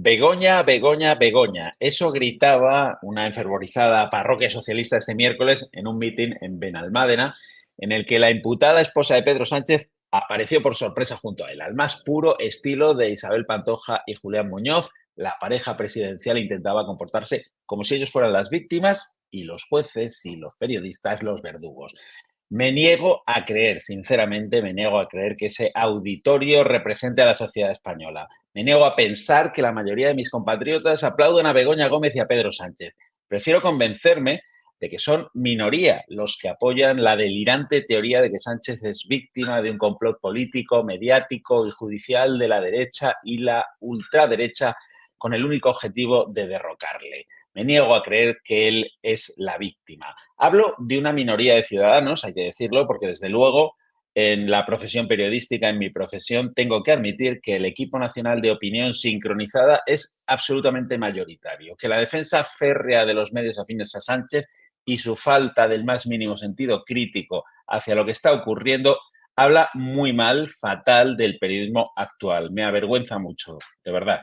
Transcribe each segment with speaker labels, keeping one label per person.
Speaker 1: Begoña, Begoña, Begoña. Eso gritaba una enfervorizada parroquia socialista este miércoles en un mitin en Benalmádena, en el que la imputada esposa de Pedro Sánchez apareció por sorpresa junto a él, al más puro estilo de Isabel Pantoja y Julián Muñoz. La pareja presidencial intentaba comportarse como si ellos fueran las víctimas y los jueces y los periodistas los verdugos. Me niego a creer, sinceramente, me niego a creer que ese auditorio represente a la sociedad española. Me niego a pensar que la mayoría de mis compatriotas aplauden a Begoña Gómez y a Pedro Sánchez. Prefiero convencerme de que son minoría los que apoyan la delirante teoría de que Sánchez es víctima de un complot político, mediático y judicial de la derecha y la ultraderecha con el único objetivo de derrocarle. Me niego a creer que él es la víctima. Hablo de una minoría de ciudadanos, hay que decirlo, porque desde luego en la profesión periodística, en mi profesión, tengo que admitir que el equipo nacional de opinión sincronizada es absolutamente mayoritario, que la defensa férrea de los medios afines a Sánchez y su falta del más mínimo sentido crítico hacia lo que está ocurriendo habla muy mal, fatal del periodismo actual. Me avergüenza mucho, de verdad.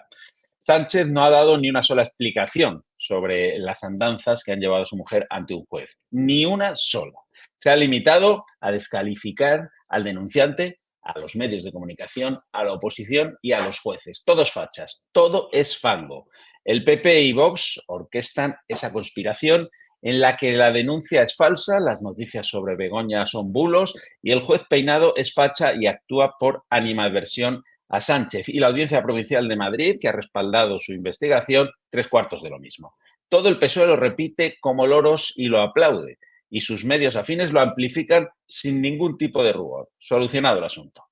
Speaker 1: Sánchez no ha dado ni una sola explicación sobre las andanzas que han llevado a su mujer ante un juez. Ni una sola. Se ha limitado a descalificar al denunciante, a los medios de comunicación, a la oposición y a los jueces. Todos fachas, todo es fango. El PP y Vox orquestan esa conspiración en la que la denuncia es falsa, las noticias sobre Begoña son bulos y el juez Peinado es facha y actúa por animadversión a Sánchez, y la Audiencia Provincial de Madrid, que ha respaldado su investigación, 3/4 de lo mismo. Todo el PSOE lo repite como loros y lo aplaude, y sus medios afines lo amplifican sin ningún tipo de rubor. Solucionado el asunto.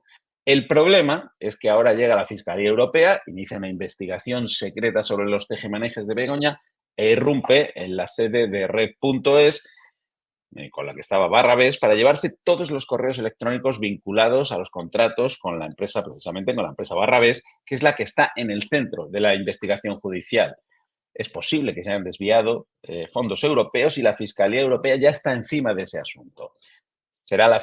Speaker 1: El problema es que ahora llega la Fiscalía Europea, inicia una investigación secreta sobre los tejemanejes de Begoña e irrumpe en la sede de Red.es, con la que estaba Barrabés, para llevarse todos los correos electrónicos vinculados a los contratos con la empresa, precisamente con la empresa Barrabés, que es la que está en el centro de la investigación judicial. Es posible que se hayan desviado fondos europeos y la Fiscalía Europea ya está encima de ese asunto. ¿Será la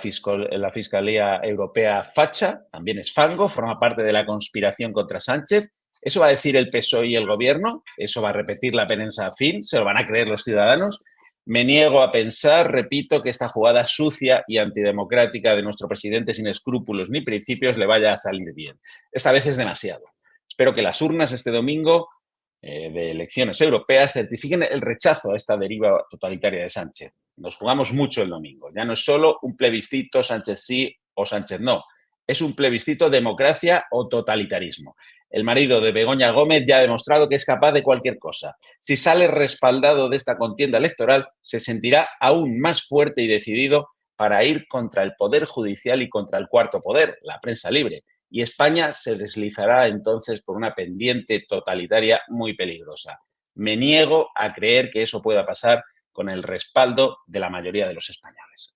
Speaker 1: Fiscalía Europea facha? También es fango, forma parte de la conspiración contra Sánchez. ¿Eso va a decir el PSOE y el Gobierno? ¿Eso va a repetir la prensa afín? ¿Se lo van a creer los ciudadanos? Me niego a pensar, repito, que esta jugada sucia y antidemocrática de nuestro presidente sin escrúpulos ni principios le vaya a salir bien. Esta vez es demasiado. Espero que las urnas este domingo de elecciones europeas certifiquen el rechazo a esta deriva totalitaria de Sánchez. Nos jugamos mucho el domingo. Ya no es solo un plebiscito Sánchez sí o Sánchez no. Es un plebiscito democracia o totalitarismo. El marido de Begoña Gómez ya ha demostrado que es capaz de cualquier cosa. Si sale respaldado de esta contienda electoral, se sentirá aún más fuerte y decidido para ir contra el poder judicial y contra el cuarto poder, la prensa libre. Y España se deslizará entonces por una pendiente totalitaria muy peligrosa. Me niego a creer que eso pueda pasar con el respaldo de la mayoría de los españoles.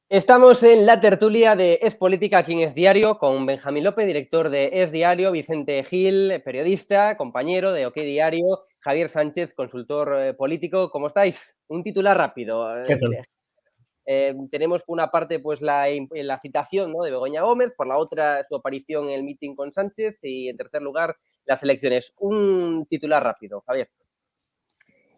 Speaker 2: Estamos en la tertulia de Es Política aquí en Es Diario con Benjamín López, director de Es Diario, Vicente Gil, periodista, compañero de OK Diario, Javier Sánchez, consultor político. ¿Cómo estáis? Un titular rápido. Tenemos por una parte pues la citación, ¿no?, de Begoña Gómez, por la otra su aparición en el meeting con Sánchez y en tercer lugar las elecciones. Un titular rápido, Javier.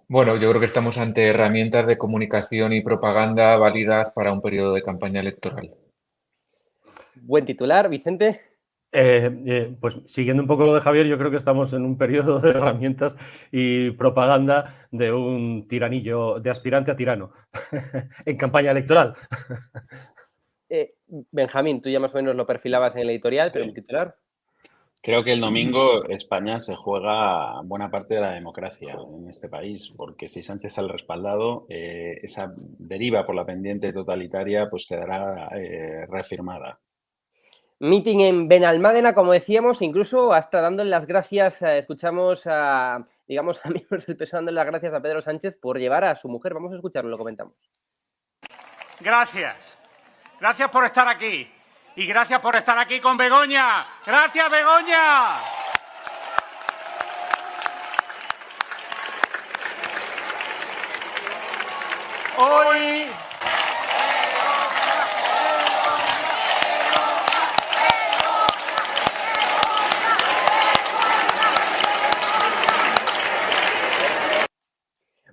Speaker 3: Bueno, yo creo que estamos ante herramientas de comunicación y propaganda válidas para un periodo de campaña electoral.
Speaker 2: Buen titular, Vicente.
Speaker 4: Pues siguiendo un poco lo de Javier, yo creo que estamos en un periodo de herramientas y propaganda de un tiranillo, de aspirante a tirano, en campaña electoral.
Speaker 2: Benjamín, tú ya más o menos lo perfilabas en el editorial, pero un titular.
Speaker 1: Creo que el domingo España se juega buena parte de la democracia en este país, porque si Sánchez sale respaldado, esa deriva por la pendiente totalitaria pues quedará reafirmada.
Speaker 2: Meeting en Benalmádena, como decíamos, incluso hasta dándole las gracias, escuchamos a miembros del PSOE dándole las gracias a Pedro Sánchez por llevar a su mujer. Vamos a escucharlo, lo comentamos.
Speaker 5: Gracias. Gracias por estar aquí. Y gracias por estar aquí con Begoña. ¡Gracias, Begoña! Hoy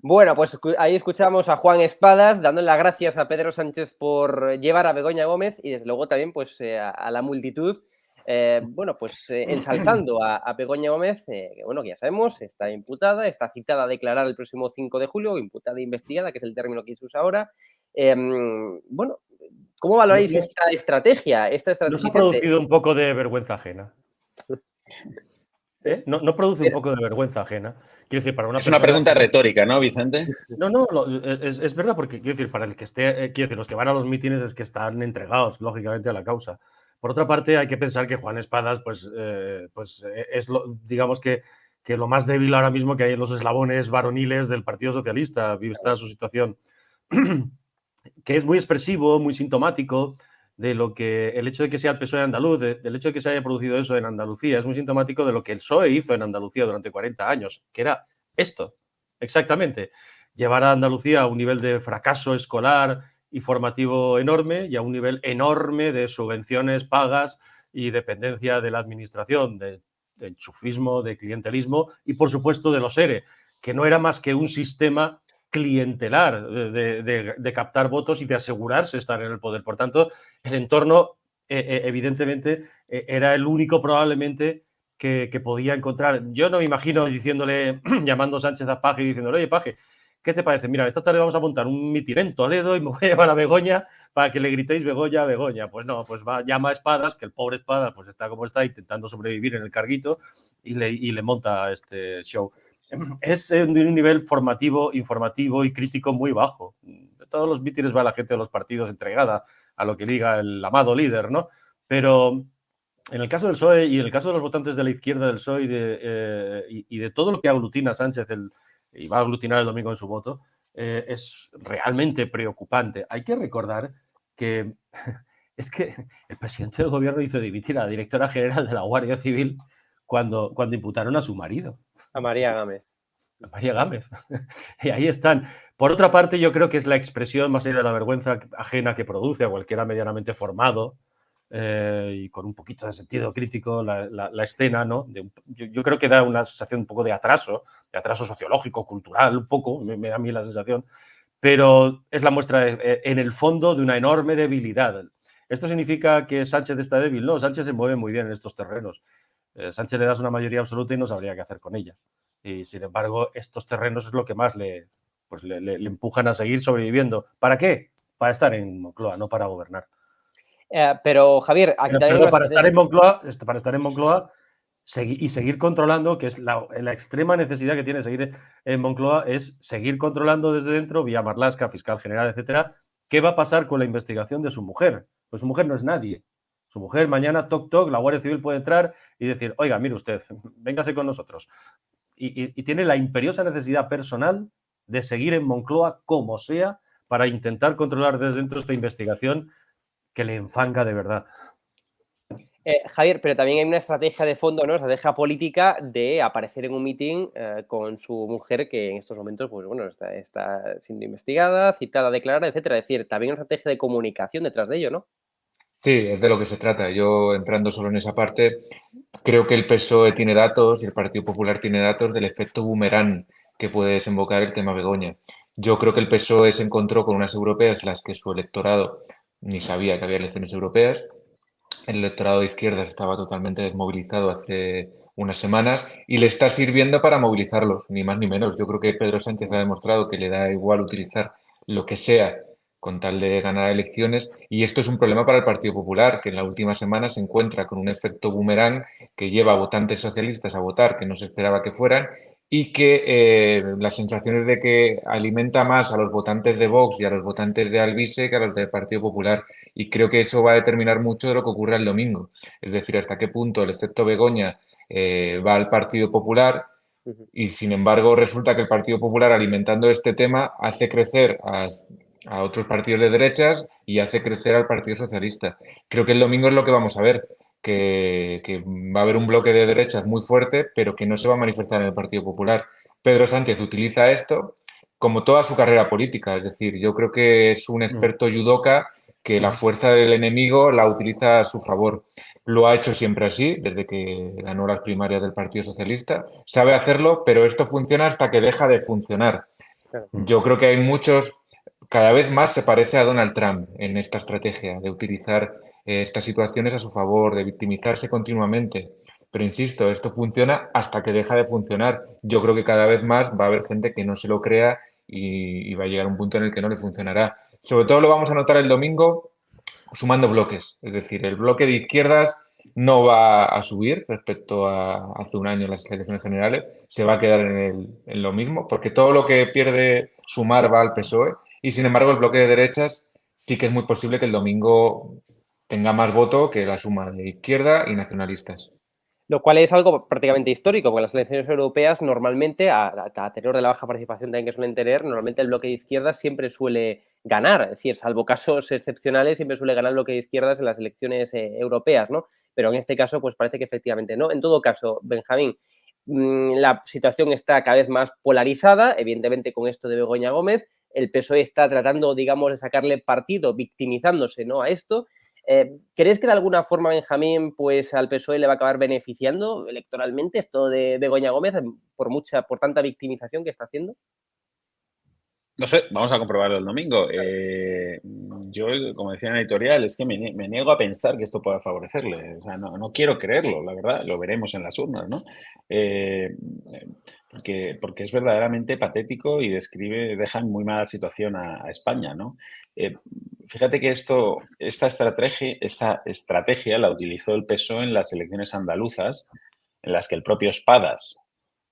Speaker 2: Bueno, pues ahí escuchamos a Juan Espadas dándole las gracias a Pedro Sánchez por llevar a Begoña Gómez y desde luego también pues a la multitud, bueno, pues ensalzando a Begoña Gómez, que bueno, que ya sabemos, está imputada, está citada a declarar el próximo 5 de julio, imputada e investigada, que es el término que se usa ahora. Bueno, ¿cómo valoráis esta estrategia?
Speaker 4: ¿No se ha producido un poco de vergüenza ajena? ¿No produce un poco de vergüenza ajena? Quiero decir, para una
Speaker 1: una pregunta retórica, ¿no, Vicente?
Speaker 4: No, es verdad, porque quiero decir, para el que esté, quiero decir, los que van a los mítines es que están entregados, lógicamente, a la causa. Por otra parte, hay que pensar que Juan Espadas, es digamos que lo más débil ahora mismo que hay en los eslabones varoniles del Partido Socialista, vista su situación, que es muy expresivo, muy sintomático de lo que el hecho de que sea el PSOE andaluz, del hecho de que se haya producido eso en Andalucía, es muy sintomático de lo que el PSOE hizo en Andalucía durante 40 años, que era esto, exactamente, llevar a Andalucía a un nivel de fracaso escolar y formativo enorme y a un nivel enorme de subvenciones pagas y dependencia de la administración, de enchufismo, de clientelismo y, por supuesto, de los ERE, que no era más que un sistema clientelar de captar votos y de asegurarse estar en el poder. Por tanto, el entorno, evidentemente, era el único probablemente que podía encontrar. Yo no me imagino diciéndole, llamando a Sánchez a Paje y diciéndole, oye, Paje, ¿qué te parece? Mira, esta tarde vamos a montar un mitin en Toledo y me voy a llevar a Begoña para que le gritéis Begoña, Begoña. Pues no, pues llama a Espadas, que el pobre Espadas pues está como está, intentando sobrevivir en el carguito y le monta este show. Es de un nivel formativo, informativo y crítico muy bajo. De todos los mítines va la gente de los partidos entregada a lo que diga el amado líder, ¿no? Pero en el caso del PSOE y en el caso de los votantes de la izquierda del PSOE y de todo lo que aglutina Sánchez y va a aglutinar el domingo en su voto, es realmente preocupante. Hay que recordar que es que el presidente del gobierno hizo dimitir a la directora general de la Guardia Civil cuando imputaron a su marido.
Speaker 2: A María Gámez.
Speaker 4: A María Gámez. Y ahí están. Por otra parte, yo creo que es la expresión más allá de la vergüenza ajena que produce a cualquiera medianamente formado y con un poquito de sentido crítico la escena, ¿no? Yo creo que da una sensación un poco de atraso sociológico, cultural, un poco, me da a mí la sensación, pero es la muestra en el fondo de una enorme debilidad. ¿Esto significa que Sánchez está débil? No, Sánchez se mueve muy bien en estos terrenos. Sánchez le das una mayoría absoluta y no sabría qué hacer con ella. Y, sin embargo, estos terrenos es lo que más le empujan a seguir sobreviviendo. ¿Para qué? Para estar en Moncloa, no para gobernar.
Speaker 2: Pero, Javier, aquí también...
Speaker 4: Para estar en Moncloa y seguir controlando, que es la extrema necesidad que tiene seguir en Moncloa, es seguir controlando desde dentro, vía Marlaska, fiscal general, etcétera, qué va a pasar con la investigación de su mujer. Pues su mujer no es nadie. Su mujer mañana, toc, la Guardia Civil puede entrar y decir, oiga, mire usted, véngase con nosotros. Y tiene la imperiosa necesidad personal de seguir en Moncloa como sea para intentar controlar desde dentro esta investigación que le enfanga de verdad.
Speaker 2: Javier, pero también hay una estrategia de fondo, ¿no? Estrategia política de aparecer en un mitin con su mujer que en estos momentos, pues bueno, está siendo investigada, citada a declarar, etcétera. Es decir, también una estrategia de comunicación detrás de ello, ¿no?
Speaker 3: Sí, es de lo que se trata. Yo, entrando solo en esa parte, creo que el PSOE tiene datos y el Partido Popular tiene datos del efecto boomerang que puede desembocar el tema Begoña. Yo creo que el PSOE se encontró con unas europeas en las que su electorado ni sabía que había elecciones europeas. El electorado de izquierdas estaba totalmente desmovilizado hace unas semanas y le está sirviendo para movilizarlos, ni más ni menos. Yo creo que Pedro Sánchez ha demostrado que le da igual utilizar lo que sea con tal de ganar elecciones, y esto es un problema para el Partido Popular, que en la última semana se encuentra con un efecto boomerang que lleva a votantes socialistas a votar que no se esperaba que fueran, y que las sensaciones de que alimenta más a los votantes de Vox y a los votantes de Alvise que a los del Partido Popular, y creo que eso va a determinar mucho de lo que ocurra el domingo, es decir, hasta qué punto el efecto Begoña va al Partido Popular. Y sin embargo resulta que el Partido Popular, alimentando este tema, hace crecer a otros partidos de derechas y hace crecer al Partido Socialista. Creo que el domingo es lo que vamos a ver, que va a haber un bloque de derechas muy fuerte, pero que no se va a manifestar en el Partido Popular. Pedro Sánchez utiliza esto como toda su carrera política, es decir, yo creo que es un experto yudoka que la fuerza del enemigo la utiliza a su favor. Lo ha hecho siempre así, desde que ganó las primarias del Partido Socialista. Sabe hacerlo, pero esto funciona hasta que deja de funcionar. Yo creo que hay muchos, cada vez más se parece a Donald Trump en esta estrategia de utilizar estas situaciones a su favor, de victimizarse continuamente. Pero insisto, esto funciona hasta que deja de funcionar. Yo creo que cada vez más va a haber gente que no se lo crea y va a llegar un punto en el que no le funcionará. Sobre todo lo vamos a notar el domingo sumando bloques. Es decir, el bloque de izquierdas no va a subir respecto a hace un año en las elecciones generales, se va a quedar en lo mismo, porque todo lo que pierde Sumar va al PSOE y sin embargo el bloque de derechas sí que es muy posible que el domingo tenga más voto que la suma de izquierda y nacionalistas.
Speaker 2: Lo cual es algo prácticamente histórico, porque las elecciones europeas normalmente, a tenor de la baja participación también que suelen tener, normalmente el bloque de izquierdas siempre suele ganar, es decir, salvo casos excepcionales, siempre suele ganar el bloque de izquierdas en las elecciones europeas, ¿no? Pero en este caso, pues parece que efectivamente no. En todo caso, Benjamín, la situación está cada vez más polarizada, evidentemente con esto de Begoña Gómez, el PSOE está tratando, digamos, de sacarle partido, victimizándose, ¿no?, a esto. ¿Crees que de alguna forma, Benjamín, pues al PSOE le va a acabar beneficiando electoralmente esto de Begoña Gómez por tanta victimización que está haciendo?
Speaker 1: No sé, vamos a comprobarlo el domingo. Yo, como decía en la editorial, es que me niego a pensar que esto pueda favorecerle. O sea, no quiero creerlo, la verdad. Lo veremos en las urnas, ¿no? Porque es verdaderamente patético y deja en muy mala situación a España, ¿no? Fíjate que esta estrategia la utilizó el PSOE en las elecciones andaluzas, en las que el propio Espadas,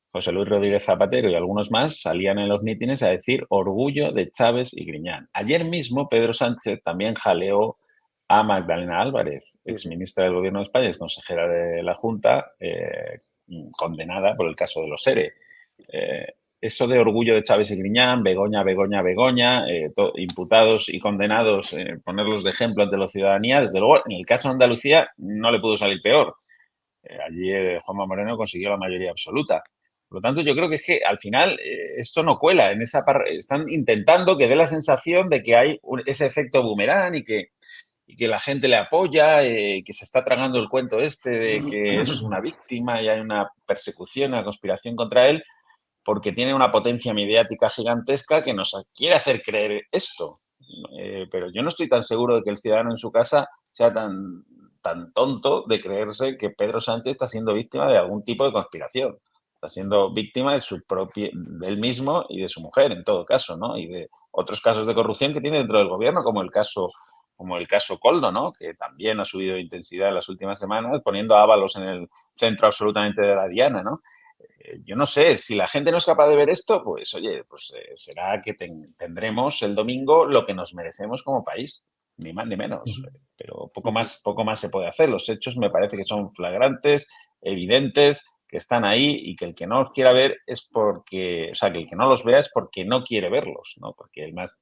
Speaker 1: José Luis Rodríguez Zapatero y algunos más salían en los mítines a decir orgullo de Chávez y Griñán. Ayer mismo Pedro Sánchez también jaleó a Magdalena Álvarez, exministra del Gobierno de España y consejera de la Junta, condenada por el caso de los ERE. Eso de orgullo de Chávez y Griñán, Begoña, Begoña, Begoña, imputados y condenados, ponerlos de ejemplo ante la ciudadanía, desde luego, en el caso de Andalucía no le pudo salir peor. Allí Juanma Moreno consiguió la mayoría absoluta. Por lo tanto, yo creo que es que al final esto no cuela. Están intentando que dé la sensación de que hay ese efecto boomerang y que la gente le apoya, que se está tragando el cuento este de que es una víctima y hay una persecución, una conspiración contra él, porque tiene una potencia mediática gigantesca que nos quiere hacer creer esto. Pero yo no estoy tan seguro de que el ciudadano en su casa sea tan tonto de creerse que Pedro Sánchez está siendo víctima de algún tipo de conspiración. Está siendo víctima de él mismo y de su mujer, en todo caso, ¿no? Y de otros casos de corrupción que tiene dentro del gobierno, como el caso Coldo, ¿no? Que también ha subido de intensidad en las últimas semanas, poniendo a Ábalos en el centro absolutamente de la diana, ¿no? Yo no sé, si la gente no es capaz de ver esto, pues oye, pues será que tendremos el domingo lo que nos merecemos como país, ni más ni menos. Pero poco más se puede hacer. Los hechos me parece que son flagrantes, evidentes, que están ahí y que el que no los quiera ver es porque, o sea, que el que no los vea es porque no quiere verlos, ¿no? Porque el más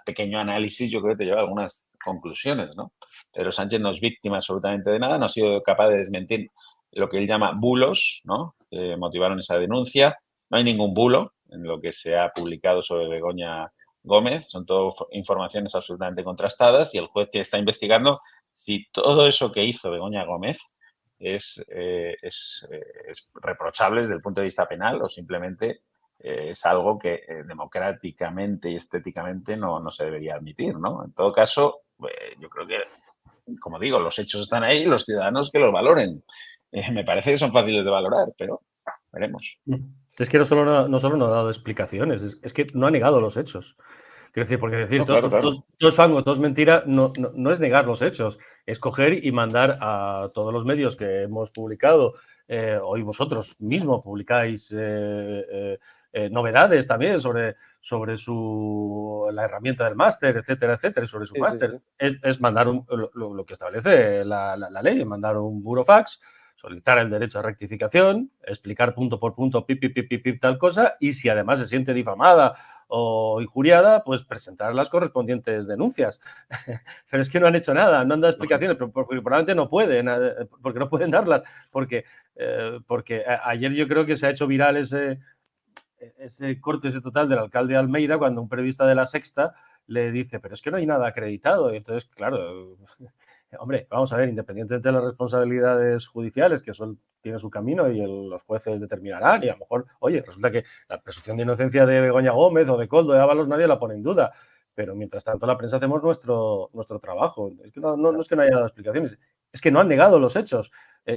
Speaker 1: pequeño análisis yo creo que te lleva a algunas conclusiones, ¿no? Pedro Sánchez no es víctima absolutamente de nada, no ha sido capaz de desmentir lo que él llama bulos, ¿no? Que motivaron esa denuncia. No hay ningún bulo en lo que se ha publicado sobre Begoña Gómez, son todo informaciones absolutamente contrastadas y el juez que está investigando si todo eso que hizo Begoña Gómez es reprochable desde el punto de vista penal o simplemente es algo que democráticamente y estéticamente no se debería admitir, ¿no? En todo caso, yo creo que, como digo, los hechos están ahí y los ciudadanos que los valoren. Me parece que son fáciles de valorar, pero veremos.
Speaker 4: Es que no solo no ha dado explicaciones, es que no ha negado los hechos. Quiero decir, porque decir
Speaker 1: No, claro.
Speaker 4: todo es fango, todo es mentira, no es negar los hechos, es coger y mandar a todos los medios que hemos publicado, hoy vosotros mismos publicáis novedades también sobre la herramienta del máster, etcétera, etcétera, sobre su máster. Sí. Es mandar lo que establece la ley, mandar un burofax, solicitar el derecho a rectificación, explicar punto por punto, pip, tal cosa, y si además se siente difamada o injuriada, pues presentar las correspondientes denuncias. Pero es que no han hecho nada, no han dado explicaciones, porque probablemente no pueden, porque no pueden darlas, porque ayer yo creo que se ha hecho viral ese corte, ese total del alcalde de Almeida, cuando un periodista de La Sexta le dice, pero es que no hay nada acreditado. Y entonces, claro, Hombre, vamos a ver, independientemente de las responsabilidades judiciales, que eso tiene su camino y los jueces determinarán, y a lo mejor, oye, resulta que la presunción de inocencia de Begoña Gómez o de Koldo, de Ábalos, nadie la pone en duda. Pero mientras tanto, la prensa hacemos nuestro trabajo. Es que no es que no haya dado explicaciones, es que no han negado los hechos.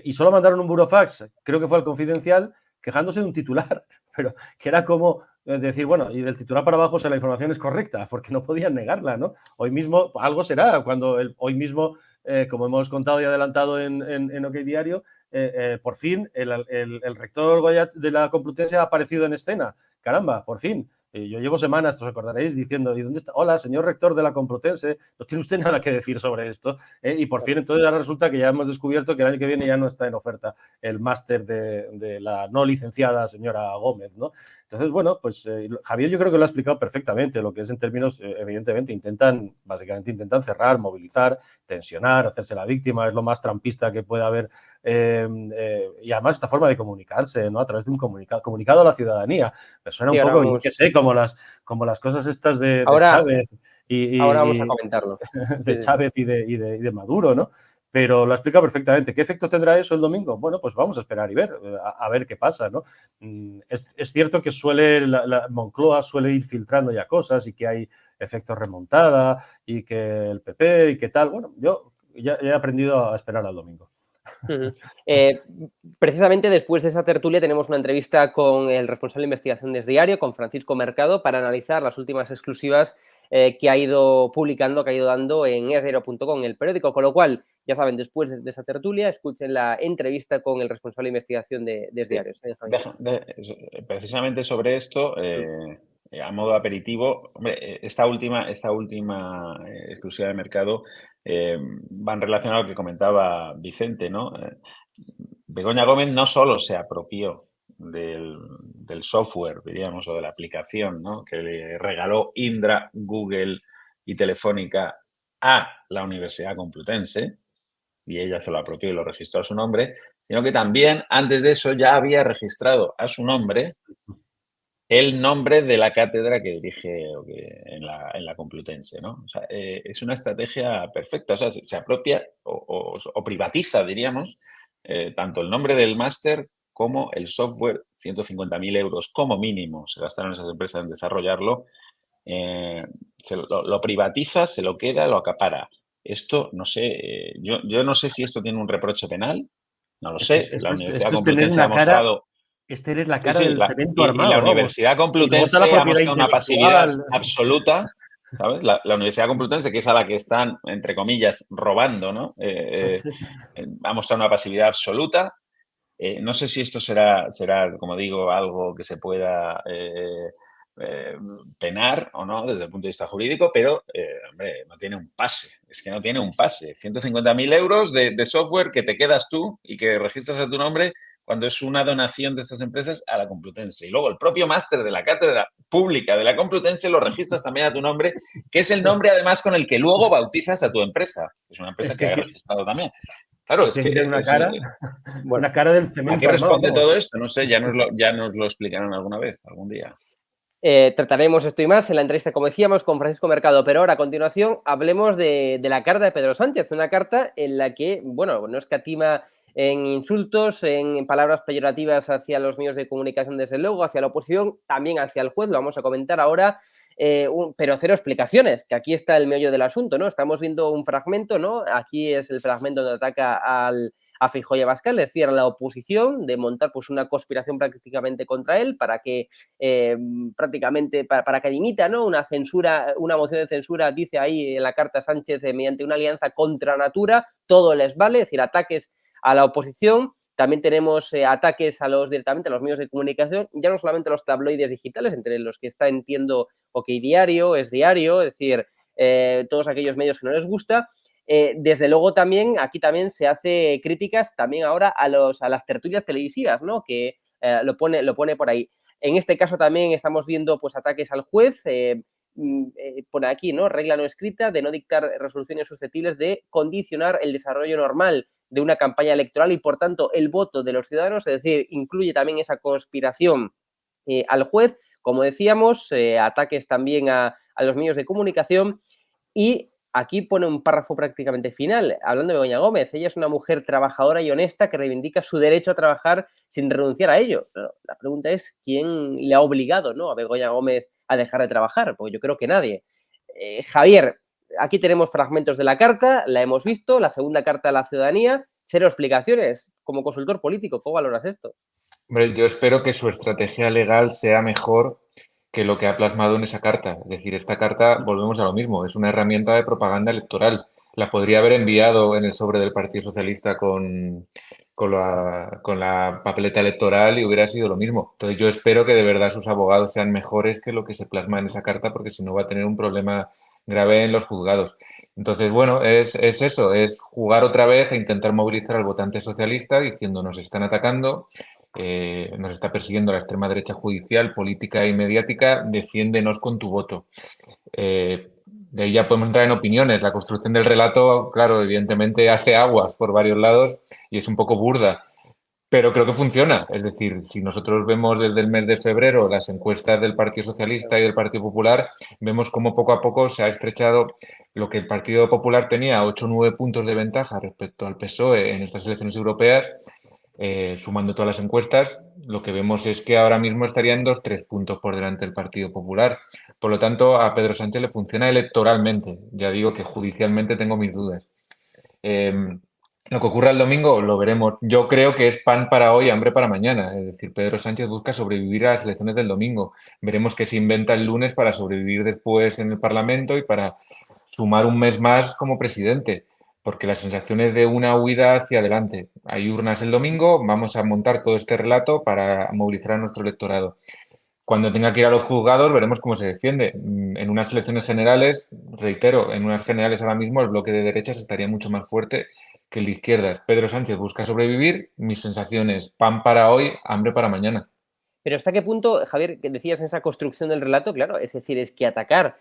Speaker 4: Y solo mandaron un burofax, creo que fue al Confidencial, quejándose de un titular, pero que era como decir, bueno, y del titular para abajo, la información es correcta, porque no podían negarla, ¿no? Hoy mismo, algo será, cuando hoy mismo, como hemos contado y adelantado en OK Diario, por fin el rector Goya de la Complutense ha aparecido en escena. Caramba, por fin. Yo llevo semanas, os acordaréis, diciendo, ¿y dónde está? Hola, señor rector de la Complutense, no tiene usted nada que decir sobre esto. Y por fin, entonces, ahora resulta que ya hemos descubierto que el año que viene ya no está en oferta el máster de la no licenciada señora Gómez, ¿no? Entonces, bueno, pues Javier yo creo que lo ha explicado perfectamente, lo que es en términos, evidentemente, básicamente intentan cerrar, movilizar, tensionar, hacerse la víctima, es lo más trampista que puede haber. Y además esta forma de comunicarse, ¿no? A través de un comunicado a la ciudadanía. Me suena un poco, yo qué sé, como las cosas estas de Chávez
Speaker 2: ahora vamos a comentarlo.
Speaker 4: De Chávez y de Maduro, ¿no? Pero lo explica perfectamente. ¿Qué efecto tendrá eso el domingo? Bueno, pues vamos a esperar y ver, a ver qué pasa, ¿no? Es cierto que Moncloa suele ir filtrando ya cosas y que hay efectos remontada y que el PP y que tal. Bueno, yo ya he aprendido a esperar al domingo.
Speaker 2: Precisamente después de esa tertulia tenemos una entrevista con el responsable de investigación de Es Diario, con Francisco Mercado, para analizar las últimas exclusivas que ha ido publicando, que ha ido dando en esdiario.com, el periódico, con lo cual, ya saben, después de esa tertulia, escuchen la entrevista con el responsable de investigación de Es Diario.
Speaker 1: Precisamente sobre esto, a modo aperitivo, hombre, esta última exclusiva de mercado van relacionado a lo que comentaba Vicente, ¿no? Begoña Gómez no solo se apropió del software, diríamos, o de la aplicación, ¿no? Que le regaló Indra, Google y Telefónica a la Universidad Complutense, y ella se lo apropió y lo registró a su nombre, sino que también antes de eso ya había registrado a su nombre el nombre de la cátedra que dirige en la Complutense, ¿no? O sea, es una estrategia perfecta, o sea, se apropia o privatiza, diríamos, tanto el nombre del máster como el software. 150.000 euros como mínimo se gastaron esas empresas en desarrollarlo. Lo privatiza, se lo queda, lo acapara. Esto, no sé, yo no sé si esto tiene un reproche penal, no lo sé. La Universidad Complutense ha mostrado...
Speaker 4: Es tener la cara del cemento armado.
Speaker 1: Y la Universidad Complutense ha mostrado una pasividad absoluta, ¿sabes? La Universidad Complutense, que es a la que están, entre comillas, robando, ¿no? Ha mostrado una pasividad absoluta. No sé si esto será, como digo, algo que se pueda penar o no desde el punto de vista jurídico, pero, hombre, no tiene un pase. Es que no tiene un pase. 150.000 euros de software que te quedas tú y que registras a tu nombre cuando es una donación de estas empresas a la Complutense. Y luego el propio máster de la cátedra pública de la Complutense lo registras también a tu nombre, que es el nombre además con el que luego bautizas a tu empresa. Es una empresa que ha registrado también. Claro, es que...
Speaker 4: Una cara del cemento.
Speaker 1: ¿A qué responde todo esto? No sé, ya nos lo explicarán alguna vez, algún día.
Speaker 2: Trataremos esto y más en la entrevista, como decíamos, con Francisco Mercado, pero ahora a continuación hablemos de la carta de Pedro Sánchez, una carta en la que, bueno, no escatima en insultos, en palabras peyorativas hacia los medios de comunicación, desde luego, hacia la oposición, también hacia el juez, lo vamos a comentar ahora, pero cero explicaciones, que aquí está el meollo del asunto, ¿no? Estamos viendo un fragmento, ¿no? Aquí es el fragmento donde ataca a Feijóo y Abascal, es decir, a la oposición, de montar pues una conspiración prácticamente contra él para que para que dimita, ¿no? Una moción de censura, dice ahí en la carta Sánchez, mediante una alianza contra natura, todo les vale, es decir, ataques a la oposición. También tenemos ataques directamente a los medios de comunicación, ya no solamente a los tabloides digitales, entre los que está, entiendo, OK Diario, Es Diario, es decir, todos aquellos medios que no les gusta. Desde luego también, aquí también se hace críticas también ahora a las tertulias televisivas, ¿no? Que lo pone por ahí. En este caso también estamos viendo pues ataques al juez, pone aquí, ¿no? Regla no escrita de no dictar resoluciones susceptibles de condicionar el desarrollo normal de una campaña electoral y, por tanto, el voto de los ciudadanos, es decir, incluye también esa conspiración al juez, como decíamos, ataques también a los medios de comunicación y aquí pone un párrafo prácticamente final, hablando de Begoña Gómez. Ella es una mujer trabajadora y honesta que reivindica su derecho a trabajar sin renunciar a ello. Pero la pregunta es, ¿quién le ha obligado, ¿no?, a Begoña Gómez a dejar de trabajar? Porque yo creo que nadie. Javier, aquí tenemos fragmentos de la carta, la hemos visto, la segunda carta a la ciudadanía, 0 explicaciones. Como consultor político, ¿cómo valoras esto?
Speaker 3: Hombre, yo espero que su estrategia legal sea mejor que lo que ha plasmado en esa carta. Es decir, esta carta, volvemos a lo mismo, es una herramienta de propaganda electoral. La podría haber enviado en el sobre del Partido Socialista con la papeleta electoral y hubiera sido lo mismo. Entonces yo espero que de verdad sus abogados sean mejores que lo que se plasma en esa carta, porque si no va a tener un problema grave en los juzgados. Entonces, bueno, es eso, es jugar otra vez e intentar movilizar al votante socialista diciendo nos están atacando, nos está persiguiendo la extrema derecha judicial, política y mediática, defiéndenos con tu voto. De ahí ya podemos entrar en opiniones. La construcción del relato, claro, evidentemente hace aguas por varios lados y es un poco burda, pero creo que funciona. Es decir, si nosotros vemos desde el mes de febrero las encuestas del Partido Socialista y del Partido Popular, vemos cómo poco a poco se ha estrechado lo que el Partido Popular tenía, 8 o 9 puntos de ventaja respecto al PSOE en estas elecciones europeas. Sumando todas las encuestas, lo que vemos es que ahora mismo estarían 2-3 puntos por delante del Partido Popular. Por lo tanto, a Pedro Sánchez le funciona electoralmente. Ya digo que judicialmente tengo mis dudas. Lo que ocurra el domingo lo veremos. Yo creo que es pan para hoy, hambre para mañana. Es decir, Pedro Sánchez busca sobrevivir a las elecciones del domingo. Veremos qué se inventa el lunes para sobrevivir después en el Parlamento y para sumar un mes más como presidente, porque la sensación es de una huida hacia adelante. Hay urnas el domingo, vamos a montar todo este relato para movilizar a nuestro electorado. Cuando tenga que ir a los juzgados veremos cómo se defiende. En unas elecciones generales, reitero, en unas generales ahora mismo el bloque de derechas estaría mucho más fuerte que el de izquierdas. Pedro Sánchez busca sobrevivir, mis sensaciones, pan para hoy, hambre para mañana.
Speaker 2: Pero ¿hasta qué punto, Javier, que decías en esa construcción del relato? Claro, es decir, es que atacar,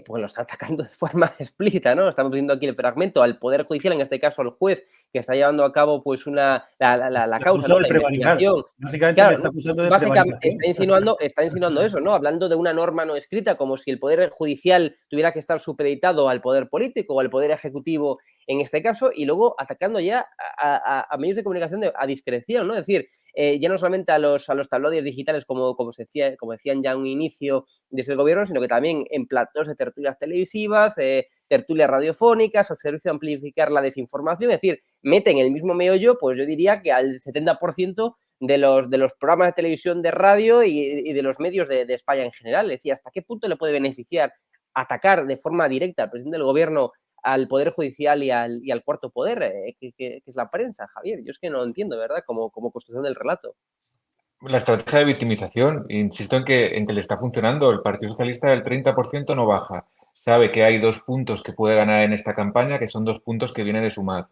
Speaker 2: pues lo está atacando de forma explícita, ¿no? Estamos viendo aquí el fragmento al Poder Judicial, en este caso al juez, que está llevando a cabo pues la causa, ¿no?, la investigación.
Speaker 4: Básicamente
Speaker 2: claro,
Speaker 4: me está acusando de
Speaker 2: básicamente
Speaker 4: prevaricación.
Speaker 2: está insinuando eso, ¿no? Hablando de una norma no escrita, como si el Poder Judicial tuviera que estar supeditado al Poder Político o al Poder Ejecutivo en este caso, y luego atacando ya a medios de comunicación a discreción, ¿no? Es decir, ya no solamente a los tabloides digitales, como decían ya en un inicio desde el gobierno, sino que también en platos de tertulias televisivas, tertulias radiofónicas, al servicio de amplificar la desinformación. Es decir, meten el mismo meollo, pues yo diría que al 70% de los programas de televisión, de radio y de los medios de España en general. Es decir, ¿hasta qué punto le puede beneficiar atacar de forma directa al presidente del gobierno, al Poder Judicial y al cuarto poder, que es la prensa, Javier? Yo es que no entiendo, ¿verdad?, como construcción del relato.
Speaker 3: La estrategia de victimización, insisto en que le está funcionando. El Partido Socialista del 30% no baja. Sabe que hay 2 puntos que puede ganar en esta campaña, que son 2 puntos que viene de sumar.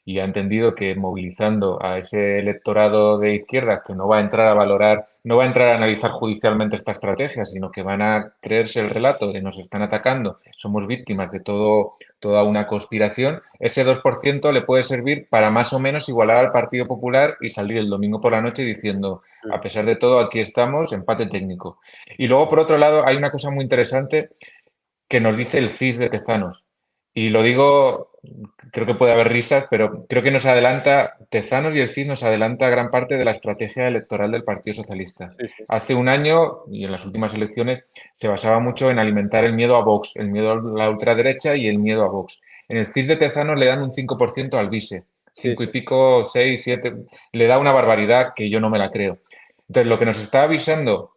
Speaker 3: Y ha entendido que movilizando a ese electorado de izquierda, que no va a entrar a valorar, no va a entrar a analizar judicialmente esta estrategia, sino que van a creerse el relato de nos están atacando, somos víctimas de toda una conspiración, ese 2% le puede servir para más o menos igualar al Partido Popular y salir el domingo por la noche diciendo, a pesar de todo, aquí estamos, empate técnico. Y luego, por otro lado, hay una cosa muy interesante que nos dice el CIS de Tezanos. Y lo digo, creo que puede haber risas, pero creo que nos adelanta, Tezanos y el CIS nos adelanta gran parte de la estrategia electoral del Partido Socialista.
Speaker 2: Sí, sí.
Speaker 3: Hace un año, y en las últimas elecciones, se basaba mucho en alimentar el miedo a Vox, el miedo a la ultraderecha y el miedo a Vox. En el CIS de Tezanos le dan un 5% al vice, 5 y pico, 6, 7, le da una barbaridad que yo no me la creo. Entonces, lo que nos está avisando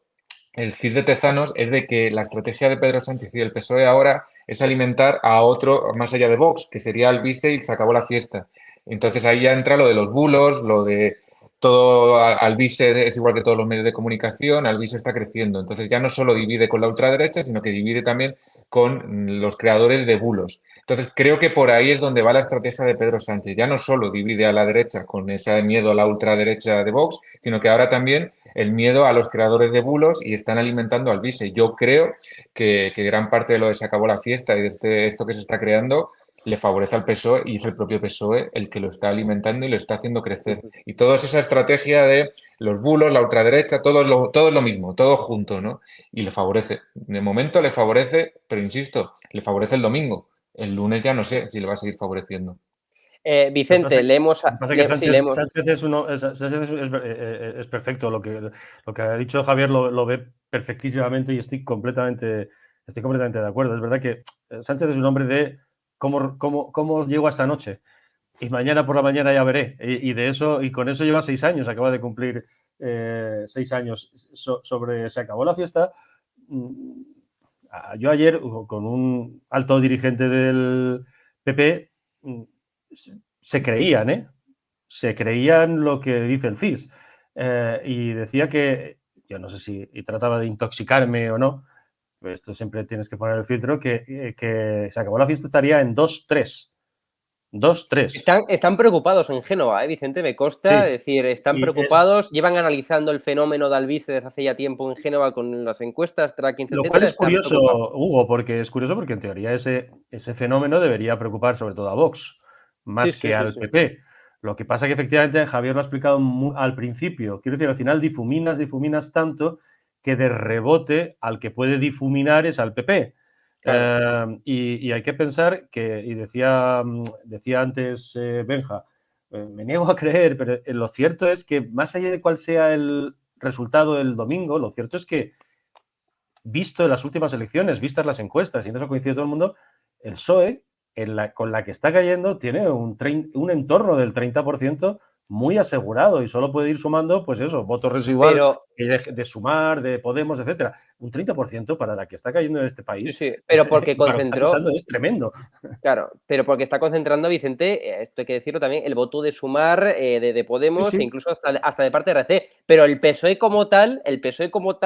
Speaker 3: el CIS de Tezanos es de que la estrategia de Pedro Sánchez y el PSOE ahora es alimentar a otro más allá de Vox, que sería el vice y se acabó la fiesta. Entonces ahí ya entra lo de los bulos, lo de todo al vice es igual que todos los medios de comunicación, al vice está creciendo. Entonces ya no solo divide con la ultraderecha, sino que divide también con los creadores de bulos. Entonces creo que por ahí es donde va la estrategia de Pedro Sánchez. Ya no solo divide a la derecha con ese miedo a la ultraderecha de Vox, sino que ahora también el miedo a los creadores de bulos y están alimentando al vice. Yo creo que gran parte de lo de se acabó la fiesta y de esto que se está creando le favorece al PSOE y es el propio PSOE el que lo está alimentando y lo está haciendo crecer. Y toda esa estrategia de los bulos, la ultraderecha, todo es lo mismo, todo junto, ¿no? Y le favorece. De momento le favorece, pero insisto, le favorece el domingo. El lunes ya no sé si le va a seguir favoreciendo.
Speaker 2: Vicente, leemos.
Speaker 4: Lo que pasa es que
Speaker 2: Sí, leemos.
Speaker 4: Sánchez es perfecto. Lo que ha dicho Javier lo ve perfectísimamente y estoy completamente de acuerdo. Es verdad que Sánchez es un hombre de cómo llego a esta noche y mañana por la mañana ya veré. Y con eso lleva 6 años, acaba de cumplir 6 años. Se acabó la fiesta. Yo ayer, con un alto dirigente del PP, se creían lo que dice el CIS. Y decía que, yo no sé si trataba de intoxicarme o no, pero esto siempre tienes que poner el filtro, que se acabó la fiesta, estaría en 2-3. 2-3.
Speaker 2: Están preocupados en Génova, Vicente, me consta.
Speaker 4: Sí.
Speaker 2: Es decir, están preocupados, llevan analizando el fenómeno de Alvise desde hace ya tiempo en Génova con las encuestas, tracking,
Speaker 4: Lo
Speaker 2: etcétera.
Speaker 4: cual es curioso, Hugo, porque en teoría ese fenómeno debería preocupar sobre todo a Vox, más que al PP. Lo que pasa que efectivamente Javier lo ha explicado al principio. Quiero decir, al final difuminas tanto que de rebote al que puede difuminar es al PP. Claro. Y hay que pensar que, y decía antes Benja, me niego a creer, pero lo cierto es que más allá de cuál sea el resultado del domingo, lo cierto es que, visto las últimas elecciones, vistas las encuestas, y en eso coincide todo el mundo, el PSOE, con la que está cayendo, tiene un entorno del 30% muy asegurado y solo puede ir sumando, pues eso, votos residuales de Sumar, de Podemos, etcétera. Un 30% para la que está cayendo en este país.
Speaker 2: Sí, pero porque concentró.
Speaker 4: Es tremendo.
Speaker 2: Claro, pero porque está concentrando, Vicente, esto hay que decirlo también, el voto de Sumar, de Podemos,
Speaker 4: sí.
Speaker 2: E incluso hasta de parte de RC. Pero el PSOE como tal, es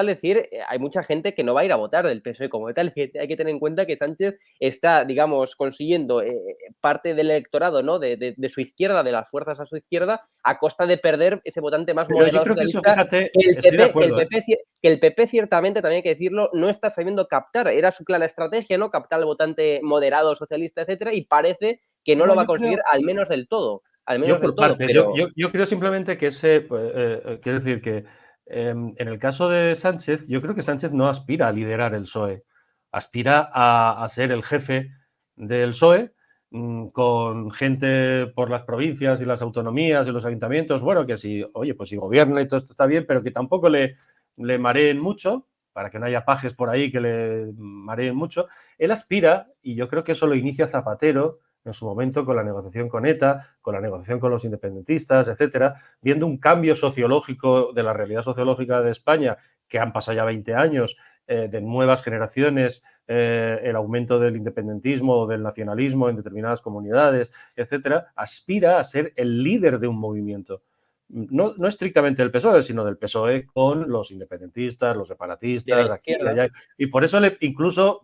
Speaker 2: decir, hay mucha gente que no va a ir a votar del PSOE como tal. Hay que tener en cuenta que Sánchez está, digamos, consiguiendo parte del electorado, ¿no? De su izquierda, de las fuerzas a su izquierda, a costa de perder ese votante más moderado socialista. Que el PP, ciertamente, también hay que decirlo, no está sabiendo captar. Era su clara estrategia, ¿no? Captar al votante moderado, socialista, etcétera, y parece que no lo va a conseguir, al menos del todo.
Speaker 4: Yo creo simplemente que quiero decir que en el caso de Sánchez, yo creo que Sánchez no aspira a liderar el PSOE, aspira a ser el jefe del PSOE, con gente por las provincias y las autonomías y los ayuntamientos, bueno, que si gobierna y todo esto está bien, pero que tampoco le mareen mucho, para que no haya pajes por ahí que le mareen mucho. Él aspira, y yo creo que eso lo inicia Zapatero en su momento con la negociación con ETA, con la negociación con los independentistas, etcétera, viendo un cambio sociológico de la realidad sociológica de España, que han pasado ya 20 años, de nuevas generaciones, el aumento del independentismo o del nacionalismo en determinadas comunidades, etcétera, aspira a ser el líder de un movimiento. No estrictamente del PSOE, sino del PSOE con los independentistas, los separatistas, aquí y allá. Y por eso incluso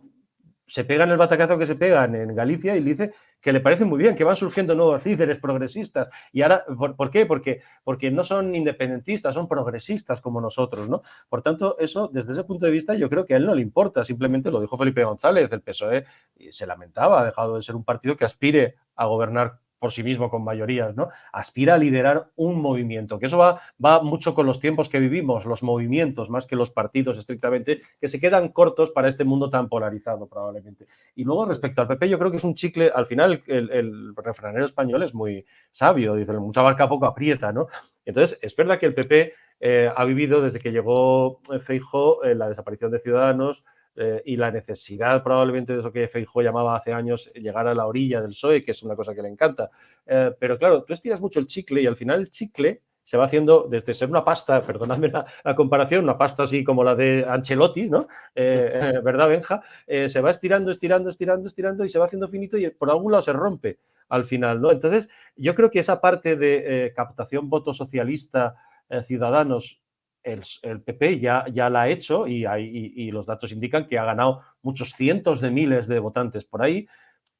Speaker 4: se pegan el batacazo que se pegan en Galicia y le dice que le parece muy bien, que van surgiendo nuevos líderes progresistas. Y ahora, ¿por qué? Porque no son independentistas, son progresistas como nosotros, ¿no? Por tanto, eso, desde ese punto de vista, yo creo que a él no le importa. Simplemente lo dijo Felipe González, el PSOE se lamentaba, ha dejado de ser un partido que aspire a gobernar por sí mismo con mayorías, ¿no? Aspira a liderar un movimiento, que eso va mucho con los tiempos que vivimos, los movimientos, más que los partidos estrictamente, que se quedan cortos para este mundo tan polarizado probablemente. Y luego, respecto al PP, yo creo que es un chicle, al final el refranero español es muy sabio, dice, mucha barca poco aprieta, ¿no? Entonces, es verdad que el PP ha vivido desde que llegó Feijóo la desaparición de Ciudadanos, y la necesidad probablemente de eso que Feijóo llamaba hace años llegar a la orilla del PSOE, que es una cosa que le encanta. Pero claro, tú estiras mucho el chicle y al final el chicle se va haciendo desde ser una pasta, perdonadme la comparación, una pasta así como la de Ancelotti, ¿no? ¿Verdad, Benja? Se va estirando y se va haciendo finito y por algún lado se rompe al final, ¿no? Entonces, yo creo que esa parte de captación voto socialista, Ciudadanos, el PP ya la ha hecho y los datos indican que ha ganado muchos cientos de miles de votantes por ahí,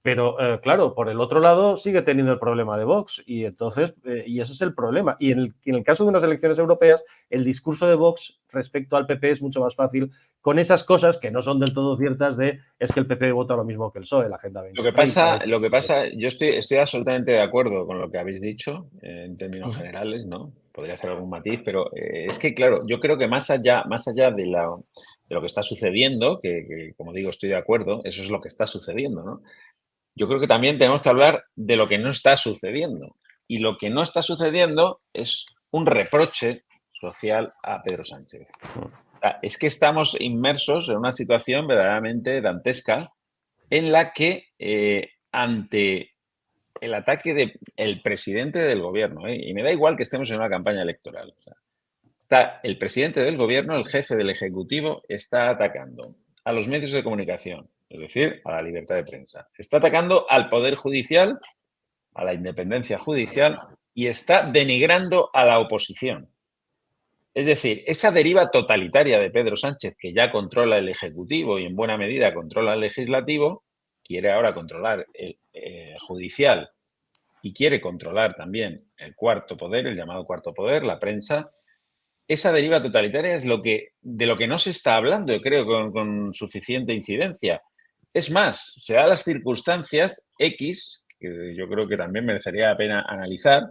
Speaker 4: pero claro, por el otro lado sigue teniendo el problema de Vox y entonces, y ese es el problema. Y en el caso de unas elecciones europeas, el discurso de Vox respecto al PP es mucho más fácil con esas cosas que no son del todo ciertas es que el PP vota lo mismo que el PSOE, la Agenda 2030.
Speaker 1: Lo que pasa, yo estoy absolutamente de acuerdo con lo que habéis dicho en términos generales, ¿no? Podría hacer algún matiz, pero es que, claro, yo creo que más allá de lo que está sucediendo, que como digo, estoy de acuerdo, eso es lo que está sucediendo, ¿no? yo creo que también tenemos que hablar de lo que no está sucediendo. Y lo que no está sucediendo es un reproche social a Pedro Sánchez. O sea, es que estamos inmersos en una situación verdaderamente dantesca en la que ante el ataque del presidente del gobierno, y me da igual que estemos en una campaña electoral, o sea, está el presidente del gobierno, el jefe del ejecutivo, está atacando a los medios de comunicación, es decir, a la libertad de prensa. Está atacando al Poder Judicial, a la independencia judicial, y está denigrando a la oposición. Es decir, esa deriva totalitaria de Pedro Sánchez, que ya controla el Ejecutivo y en buena medida controla el Legislativo, quiere ahora controlar el judicial y quiere controlar también el cuarto poder, el llamado cuarto poder, la prensa. Esa deriva totalitaria es de lo que no se está hablando, yo creo, con suficiente incidencia. Es más, se dan las circunstancias X, que yo creo que también merecería la pena analizar,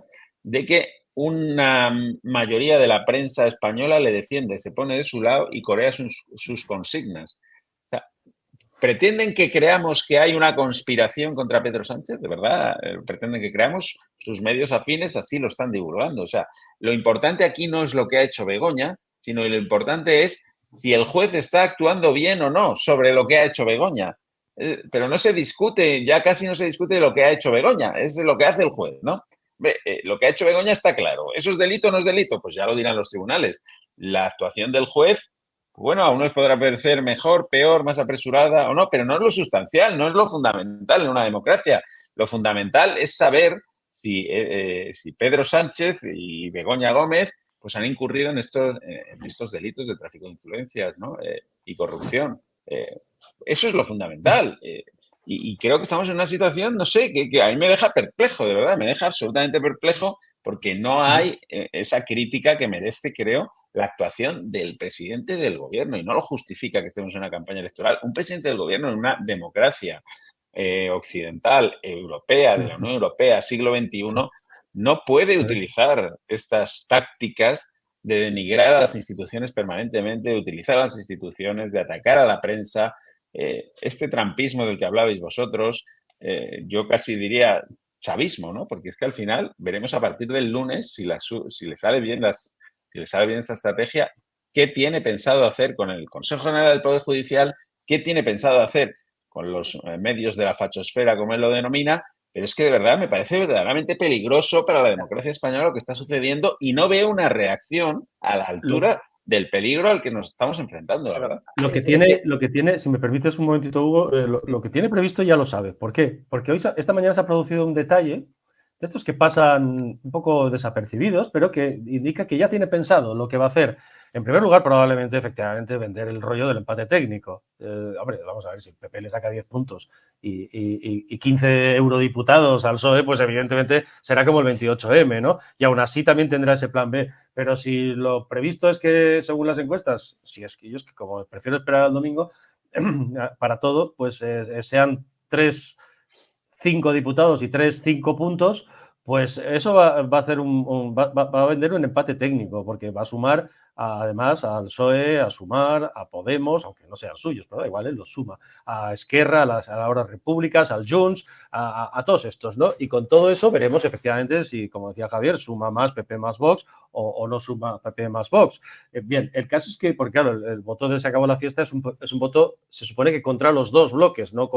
Speaker 1: de que una mayoría de la prensa española le defiende, se pone de su lado y corea sus consignas. O sea, ¿pretenden que creamos que hay una conspiración contra Pedro Sánchez? ¿De verdad? ¿Pretenden que creamos? Sus medios afines así lo están divulgando. O sea, lo importante aquí no es lo que ha hecho Begoña, sino lo importante es si el juez está actuando bien o no sobre lo que ha hecho Begoña. Pero no se discute, ya casi no se discute de lo que ha hecho Begoña, es lo que hace el juez, ¿no? Lo que ha hecho Begoña está claro. ¿Eso es delito o no es delito? Pues ya lo dirán los tribunales. La actuación del juez, bueno, a unos podrá parecer mejor, peor, más apresurada o no, pero no es lo sustancial, no es lo fundamental en una democracia. Lo fundamental es saber si Pedro Sánchez y Begoña Gómez pues han incurrido en estos delitos de tráfico de influencias, ¿no? Y corrupción. Eso es lo fundamental. Y creo que estamos en una situación, no sé, que a mí me deja perplejo, de verdad, me deja absolutamente perplejo porque no hay esa crítica que merece, creo, la actuación del presidente del gobierno y no lo justifica que estemos en una campaña electoral. Un presidente del gobierno en una democracia occidental, europea, de la Unión Europea, siglo XXI, no puede utilizar estas tácticas de denigrar a las instituciones permanentemente, de utilizar a las instituciones, de atacar a la prensa. Este trampismo del que hablabais vosotros, yo casi diría chavismo, ¿no? Porque es que al final veremos a partir del lunes si le sale bien esta estrategia, qué tiene pensado hacer con el Consejo General del Poder Judicial, qué tiene pensado hacer con los medios de la fachosfera, como él lo denomina, pero es que de verdad me parece verdaderamente peligroso para la democracia española lo que está sucediendo y no veo una reacción a la altura del peligro al que nos estamos enfrentando, la verdad.
Speaker 4: Lo que tiene, si me permites un momentito, Hugo, lo que tiene previsto ya lo sabe. ¿Por qué? Porque esta mañana se ha producido un detalle de estos que pasan un poco desapercibidos, pero que indica que ya tiene pensado lo que va a hacer. En primer lugar, probablemente, efectivamente, vender el rollo del empate técnico. Hombre, vamos a ver, si el PP le saca 10 puntos y 15 eurodiputados al PSOE, pues evidentemente será como el 28M, ¿no? Y aún así también tendrá ese plan B. Pero si lo previsto es que, según las encuestas, si es que yo es que como prefiero esperar al domingo para todo, pues sean 5 diputados y 5 puntos, pues eso va a hacer va a vender un empate técnico, porque va a sumar además al PSOE, a Sumar, a Podemos, aunque no sean suyos, pero da igual, él los suma, a Esquerra, a la hora Repúblicas, al Junts, a todos estos, ¿no? Y con todo eso veremos efectivamente si, como decía Javier, suma más PP más Vox o no suma PP más Vox. Bien, el caso es que, porque claro, el voto de Se acabó la fiesta es un voto, se supone que contra los dos bloques, no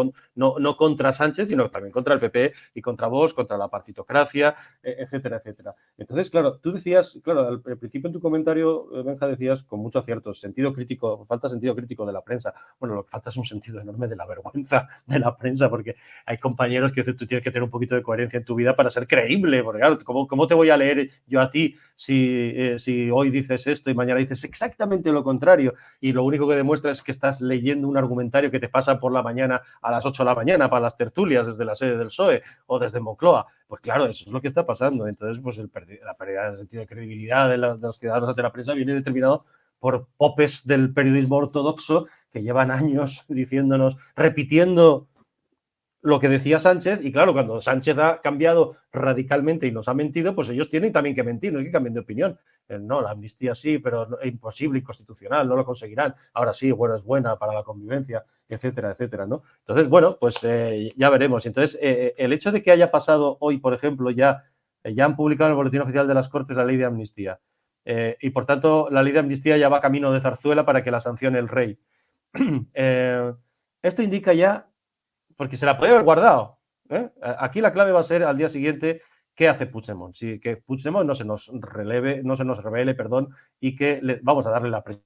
Speaker 4: contra Sánchez, sino también contra el PP y contra Vox, contra la partitocracia, etcétera, etcétera. Entonces, claro, tú decías, claro, al principio en tu comentario, Benja, decías con mucho acierto, sentido crítico, falta sentido crítico de la prensa. Bueno, lo que falta es un sentido enorme de la vergüenza de la prensa, porque hay compañeros que tú tienes que tener un poquito de coherencia en tu vida para ser creíble, porque claro, ¿cómo te voy a leer yo a ti si hoy dices esto y mañana dices exactamente lo contrario y lo único que demuestra es que estás leyendo un argumentario que te pasa por la mañana a las 8 de la mañana para las tertulias desde la sede del PSOE o desde Moncloa? Pues claro, eso es lo que está pasando. Entonces, pues la pérdida de sentido de credibilidad de los ciudadanos ante la prensa viene determinado por popes del periodismo ortodoxo que llevan años diciéndonos, repitiendo lo que decía Sánchez, y claro, cuando Sánchez ha cambiado radicalmente y nos ha mentido, pues ellos tienen también que mentir, no es que cambien de opinión. No, la amnistía sí, pero es imposible, inconstitucional, no lo conseguirán. Ahora sí, bueno, es buena para la convivencia, etcétera, etcétera, ¿no? Entonces, bueno, pues ya veremos. Entonces, el hecho de que haya pasado hoy, por ejemplo, ya han publicado en el Boletín Oficial de las Cortes la ley de amnistía, y por tanto la ley de amnistía ya va camino de Zarzuela para que la sancione el rey. Esto indica ya, porque se la puede haber guardado, ¿eh? Aquí la clave va a ser al día siguiente qué hace Puigdemont. Sí, que Puigdemont no se nos revele, perdón, y que vamos a darle la presión.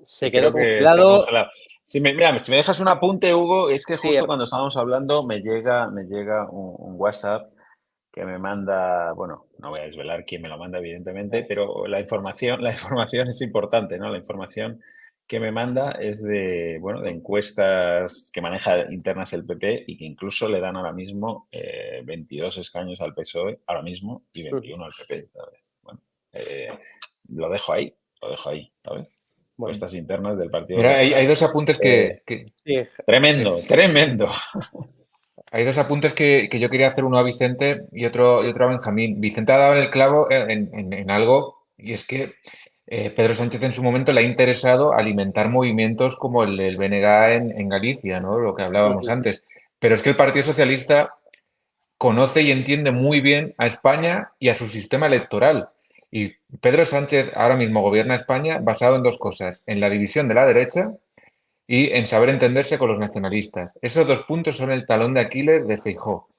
Speaker 2: Se
Speaker 1: Creo
Speaker 2: quedó
Speaker 1: que se ha
Speaker 2: congelado.
Speaker 1: congelado. Mira, si me dejas un apunte, Hugo, es que
Speaker 2: Sí,
Speaker 1: justo cuando estábamos hablando me llega un WhatsApp que me manda, bueno, no voy a desvelar quién me lo manda, evidentemente, pero la información es importante, ¿no? La información que me manda es de, bueno, de encuestas que maneja internas el PP y que incluso le dan ahora mismo 22 escaños al PSOE, ahora mismo, y 21 al PP, ¿sabes? Bueno, lo dejo ahí, ¿sabes?
Speaker 2: bueno,
Speaker 1: Encuestas internas del Partido
Speaker 3: Mira, hay
Speaker 1: Popular.
Speaker 3: dos apuntes
Speaker 2: sí,
Speaker 1: Tremendo, tremendo.
Speaker 3: hay dos apuntes que yo quería hacer, uno a Vicente y otro a Benjamín. Vicente ha dado en el clavo en algo, y es que Pedro Sánchez en su momento le ha interesado alimentar movimientos como el del BNG en Galicia, ¿no? Lo que hablábamos antes. Pero es que el Partido Socialista conoce y entiende muy bien a España y a su sistema electoral. Y Pedro Sánchez ahora mismo gobierna España basado en dos cosas, en la división de la derecha y en saber entenderse con los nacionalistas. Esos dos puntos son el talón de Aquiles de Feijóo.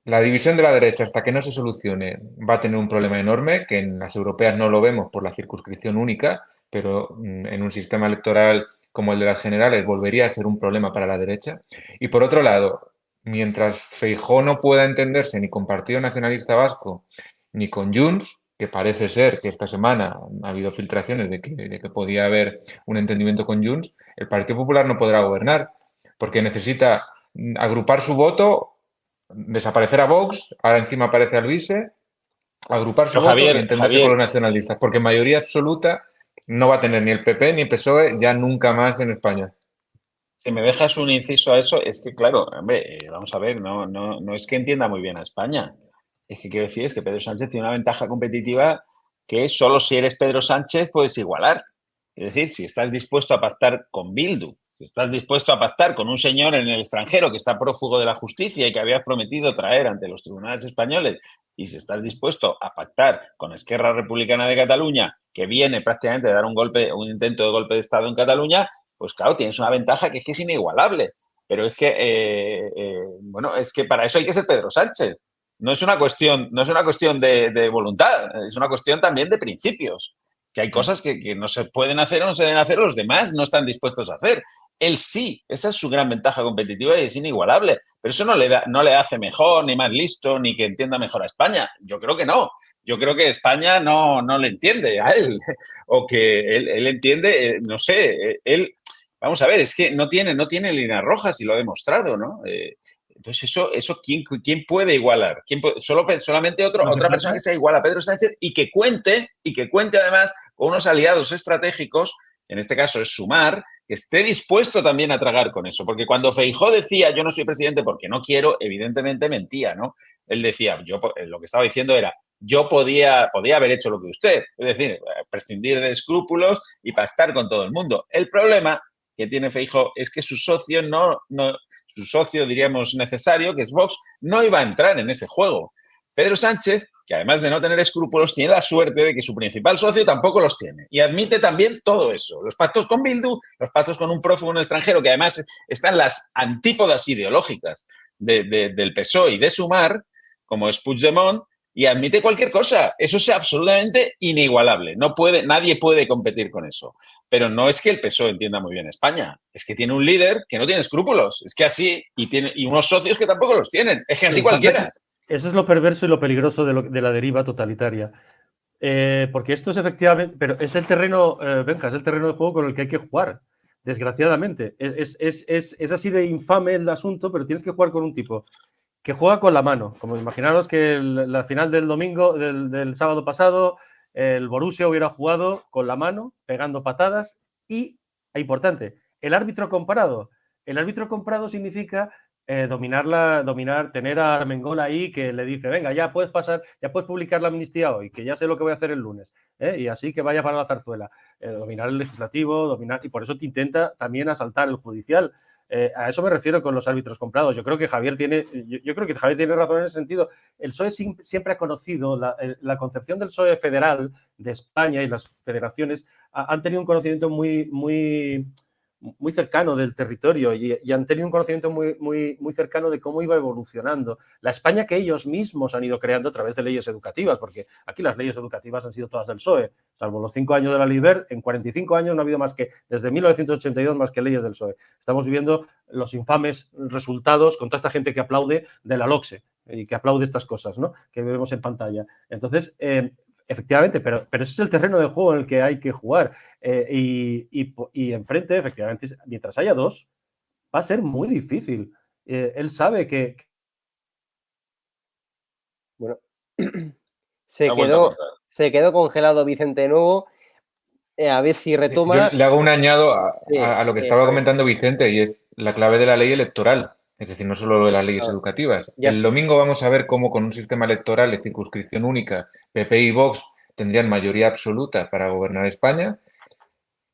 Speaker 3: La división de la derecha, hasta que no se solucione, va a tener un problema enorme, que en las europeas no lo vemos por la circunscripción única, pero en un sistema electoral como el de las generales volvería a ser un problema para la derecha. Y por otro lado, mientras Feijóo no pueda entenderse ni con Partido Nacionalista Vasco ni con Junts, que parece ser que esta semana ha habido filtraciones de que podía haber un entendimiento con Junts, el Partido Popular no podrá gobernar, porque necesita agrupar su voto, desaparecer a Vox, ahora encima aparece Alvise, agrupar su
Speaker 1: Pero
Speaker 3: voto y entenderse con los
Speaker 1: Javier,
Speaker 3: nacionalistas, porque mayoría absoluta no va a tener ni el PP ni el PSOE ya nunca más en España.
Speaker 1: si me dejas un inciso a eso, es que, claro, hombre, vamos a ver, no es que entienda muy bien a España. Es que quiero decir, es que Pedro Sánchez tiene una ventaja competitiva que solo si eres Pedro Sánchez puedes igualar. Es decir, si estás dispuesto a pactar con Bildu, si estás dispuesto a pactar con un señor en el extranjero que está prófugo de la justicia y que habías prometido traer ante los tribunales españoles, y si estás dispuesto a pactar con Esquerra Republicana de Cataluña, que viene prácticamente de dar un intento de golpe de Estado en Cataluña, pues claro, tienes una ventaja que es inigualable. Pero es que, bueno, es que para eso hay que ser Pedro Sánchez. No es una cuestión de voluntad, es una cuestión también de principios. Que hay cosas que no se pueden hacer o no se deben hacer, los demás no están dispuestos a hacer. Él sí, esa es su gran ventaja competitiva y es inigualable. Pero eso no le hace mejor, ni más listo, ni que entienda mejor a España. Yo creo que no. Yo creo que España no le entiende a él. O que él entiende, no sé, él. Vamos a ver, es que no tiene líneas rojas y lo ha demostrado, ¿no? Entonces, eso ¿quién puede igualar? Solamente otra persona que sea igual a Pedro Sánchez y que cuente además con unos aliados estratégicos, en este caso es Sumar, que esté dispuesto también a tragar con eso. Porque cuando Feijóo decía yo no soy presidente porque no quiero, evidentemente mentía, ¿no? Él decía, lo que estaba diciendo era, yo podía haber hecho lo que usted, es decir, prescindir de escrúpulos y pactar con todo el mundo. El problema que tiene Feijóo es que su socio su socio, diríamos, necesario, que es Vox, no iba a entrar en ese juego. Pedro Sánchez, que además de no tener escrúpulos, tiene la suerte de que su principal socio tampoco los tiene. Y admite también todo eso. Los pactos con Bildu, los pactos con un prófugo en el extranjero, que además están las antípodas ideológicas del PSOE y de Sumar, como es Puigdemont, y admite cualquier cosa. Eso es absolutamente inigualable. Nadie puede competir con eso. Pero no es que el PSOE entienda muy bien España. Es que tiene un líder que no tiene escrúpulos. Es que así, y unos socios que tampoco los tienen. Es que así cualquiera.
Speaker 4: Eso es lo perverso y lo peligroso de la deriva totalitaria. Porque esto es efectivamente, pero es el terreno, Benja, es el terreno de juego con el que hay que jugar, desgraciadamente. Es así de infame el asunto, pero tienes que jugar con un tipo que juega con la mano. Como imaginaros que la final del domingo, del sábado pasado, el Borussia hubiera jugado con la mano, pegando patadas y, importante, el árbitro comparado. El árbitro comparado significa tener a Armengol ahí que le dice, venga, ya puedes publicar la amnistía hoy, que ya sé lo que voy a hacer el lunes, y así que vaya para la zarzuela. Dominar el legislativo, y por eso te intenta también asaltar el judicial. A eso me refiero con los árbitros comprados. Yo creo que Javier tiene razón en ese sentido. El PSOE siempre ha conocido la concepción del PSOE federal de España, y las federaciones han tenido un conocimiento muy cercano del territorio y han tenido un conocimiento muy cercano de cómo iba evolucionando la España que ellos mismos han ido creando a través de leyes educativas, porque aquí las leyes educativas han sido todas del PSOE, salvo los 5 años de la LIBER. En 45 años no ha habido más que, desde 1982, más que leyes del PSOE. Estamos viviendo los infames resultados con toda esta gente que aplaude de la LOCSE y que aplaude estas cosas, ¿no?, que vemos en pantalla. Entonces, efectivamente, pero ese es el terreno de juego en el que hay que jugar. Y enfrente, efectivamente, mientras haya dos, va a ser muy difícil. Él sabe que...
Speaker 2: Bueno, se quedó congelado Vicente de nuevo. A ver si retoma.
Speaker 3: Yo le hago un añado
Speaker 2: Sí,
Speaker 3: a lo que estaba comentando Vicente, y es la clave de la ley electoral. Es decir, no solo lo de las leyes educativas.
Speaker 2: ya.
Speaker 3: El domingo vamos a ver cómo con un sistema electoral de circunscripción única, PP y Vox tendrían mayoría absoluta para gobernar España,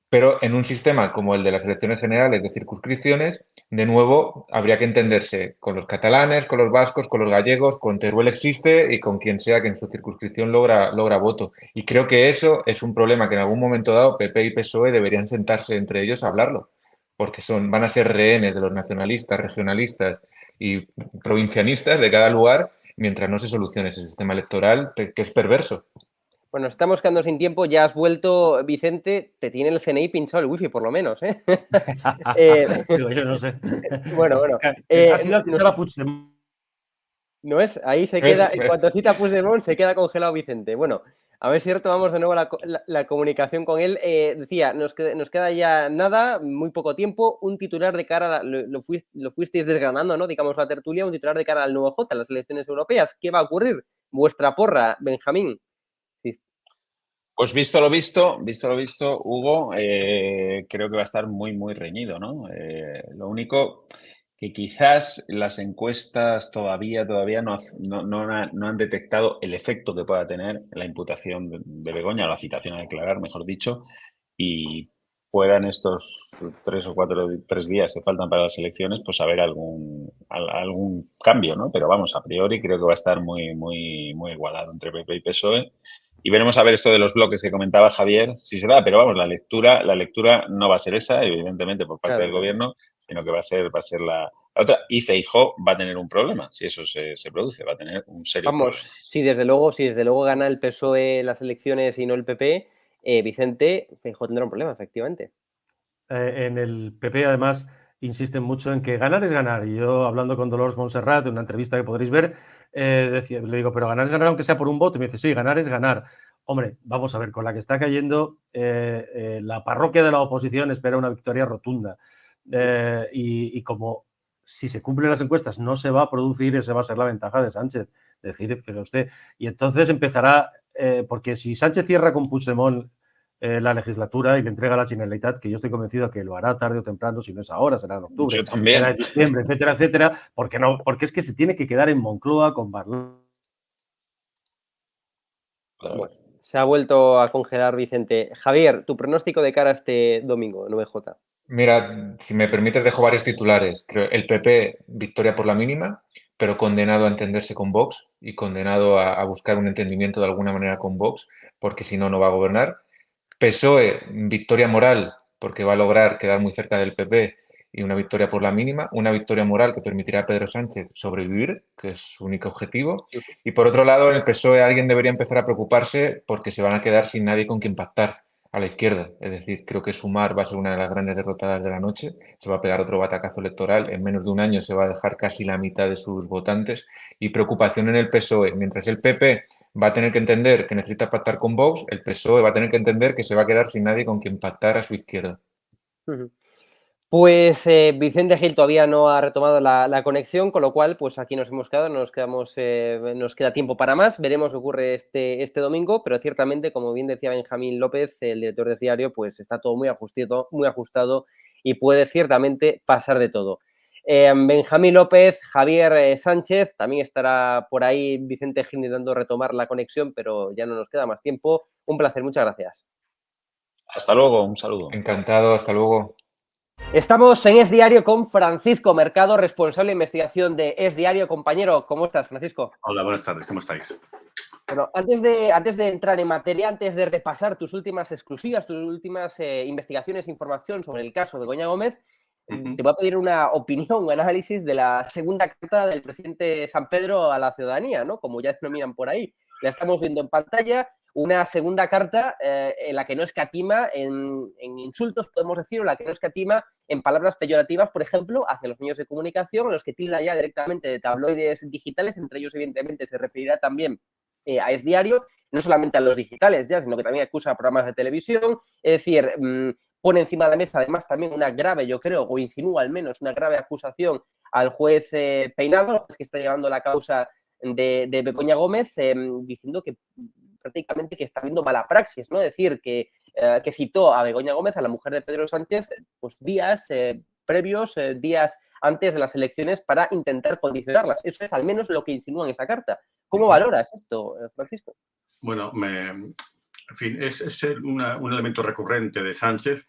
Speaker 3: pero en un sistema como el de las elecciones generales de circunscripciones, de nuevo habría que entenderse con los catalanes, con los vascos, con los gallegos, con Teruel existe y con quien sea que en su circunscripción logra voto. Y creo que eso es un problema que en algún momento dado PP y PSOE deberían sentarse entre ellos a hablarlo, porque van a ser rehenes de los nacionalistas, regionalistas y provincianistas de cada lugar mientras no se solucione ese sistema electoral que es perverso.
Speaker 2: Bueno, estamos quedando sin tiempo. Ya has vuelto, Vicente. Te tiene el CNI pinchado el wifi, por lo menos, ¿eh?
Speaker 4: Digo, yo no sé.
Speaker 2: Bueno.
Speaker 4: Ha sido al final a Puigdemont.
Speaker 2: No es, ahí se queda, en cuanto cita Puigdemont, se queda congelado Vicente. Bueno, a ver si retomamos de nuevo la comunicación con él. Decía, nos queda ya nada, muy poco tiempo. Un titular de cara, lo fuisteis desgranando, ¿no? Digamos la tertulia, un titular de cara al nuevo J, las elecciones europeas. ¿Qué va a ocurrir? Vuestra porra, Benjamín. Sí.
Speaker 1: Pues visto lo visto, Hugo, creo que va a estar muy reñido, ¿no? Lo único que quizás las encuestas todavía no han detectado el efecto que pueda tener la imputación de Begoña, o la citación a declarar, mejor dicho, y puedan estos 3 días que faltan para las elecciones, pues haber algún cambio, ¿no? Pero vamos, a priori creo que va a estar muy igualado entre PP y PSOE. Y veremos a ver esto de los bloques que comentaba Javier, si se da, pero vamos, la lectura no va a ser esa, evidentemente, por parte del gobierno, sino que va a ser la otra. Y Feijóo va a tener un problema, si eso se produce, va a tener un serio problema.
Speaker 2: Si desde luego gana el PSOE las elecciones y no el PP, Vicente, Feijóo tendrá un problema, efectivamente.
Speaker 4: En el PP, además, insisten mucho en que ganar es ganar. Y yo, hablando con Dolores Montserrat, en una entrevista que podréis ver, le digo, pero ganar es ganar aunque sea por un voto. Y me dice, sí, ganar es ganar. Hombre, vamos a ver, con la que está cayendo, la parroquia de la oposición espera una victoria rotunda. Y como si se cumplen las encuestas no se va a producir, esa va a ser la ventaja de Sánchez. Decir, pero usted... Y entonces empezará, porque si Sánchez cierra con Puigdemont la legislatura y le entrega a la Generalitat, que yo estoy convencido que lo hará tarde o temprano, si no es ahora, será en octubre,
Speaker 1: yo también,
Speaker 4: será en diciembre, etcétera, porque es que se tiene que quedar en Moncloa con Barló.
Speaker 2: Bueno, se ha vuelto a congelar Vicente. Javier, tu pronóstico de cara a este domingo, 9J.
Speaker 3: Mira, si me permites, dejo varios titulares. Creo el PP, victoria por la mínima, pero condenado a entenderse con Vox y condenado a buscar un entendimiento de alguna manera con Vox, porque si no, no va a gobernar. PSOE, victoria moral, porque va a lograr quedar muy cerca del PP y una victoria por la mínima, una victoria moral que permitirá a Pedro Sánchez sobrevivir, que es su único objetivo. Y por otro lado, en el PSOE alguien debería empezar a preocuparse porque se van a quedar sin nadie con quien pactar a la izquierda. Es decir, creo que Sumar va a ser una de las grandes derrotadas de la noche, se va a pegar otro batacazo electoral, en menos de un año se va a dejar casi la mitad de sus votantes y preocupación en el PSOE. Mientras el PP va a tener que entender que necesita pactar con Vox, el PSOE va a tener que entender que se va a quedar sin nadie con quien pactar a su izquierda.
Speaker 2: Pues Vicente Gil todavía no ha retomado la conexión, con lo cual pues aquí nos hemos quedado, nos queda tiempo para más, veremos qué ocurre este domingo, pero ciertamente, como bien decía Benjamín López, el director de Diario, pues está todo muy ajustado y puede ciertamente pasar de todo. Benjamín López, Javier Sánchez, también estará por ahí Vicente Gil intentando retomar la conexión, pero ya no nos queda más tiempo. Un placer, muchas gracias.
Speaker 1: Hasta luego, un saludo.
Speaker 3: Encantado, hasta luego.
Speaker 2: Estamos en Es Diario con Francisco Mercado, responsable de investigación de Es Diario. Compañero, ¿cómo estás, Francisco?
Speaker 6: Hola, buenas tardes, ¿cómo estáis?
Speaker 2: Bueno, antes de entrar en materia, antes de repasar tus últimas exclusivas, tus últimas investigaciones e información sobre el caso de Begoña Gómez, te voy a pedir una opinión, un análisis de la segunda carta del presidente San Pedro a la ciudadanía, ¿no? Como ya denominan por ahí. La estamos viendo en pantalla, una segunda carta en la que no escatima en insultos, podemos decir, o la que no escatima en palabras peyorativas, por ejemplo, hacia los medios de comunicación, en los que tilda ya directamente de tabloides digitales, entre ellos, evidentemente, se referirá también a Es Diario, no solamente a los digitales ya, sino que también acusa a programas de televisión, es decir, pone encima de la mesa además también una grave, yo creo, o insinúa al menos una grave acusación al juez Peinado, el juez que está llevando la causa de Begoña Gómez, diciendo que prácticamente que está habiendo mala praxis, ¿no? Es decir, que citó a Begoña Gómez, a la mujer de Pedro Sánchez, pues días previos, días antes de las elecciones para intentar condicionarlas. Eso es al menos lo que insinúa en esa carta. ¿Cómo valoras esto, Francisco?
Speaker 6: Bueno, en fin, es un elemento recurrente de Sánchez,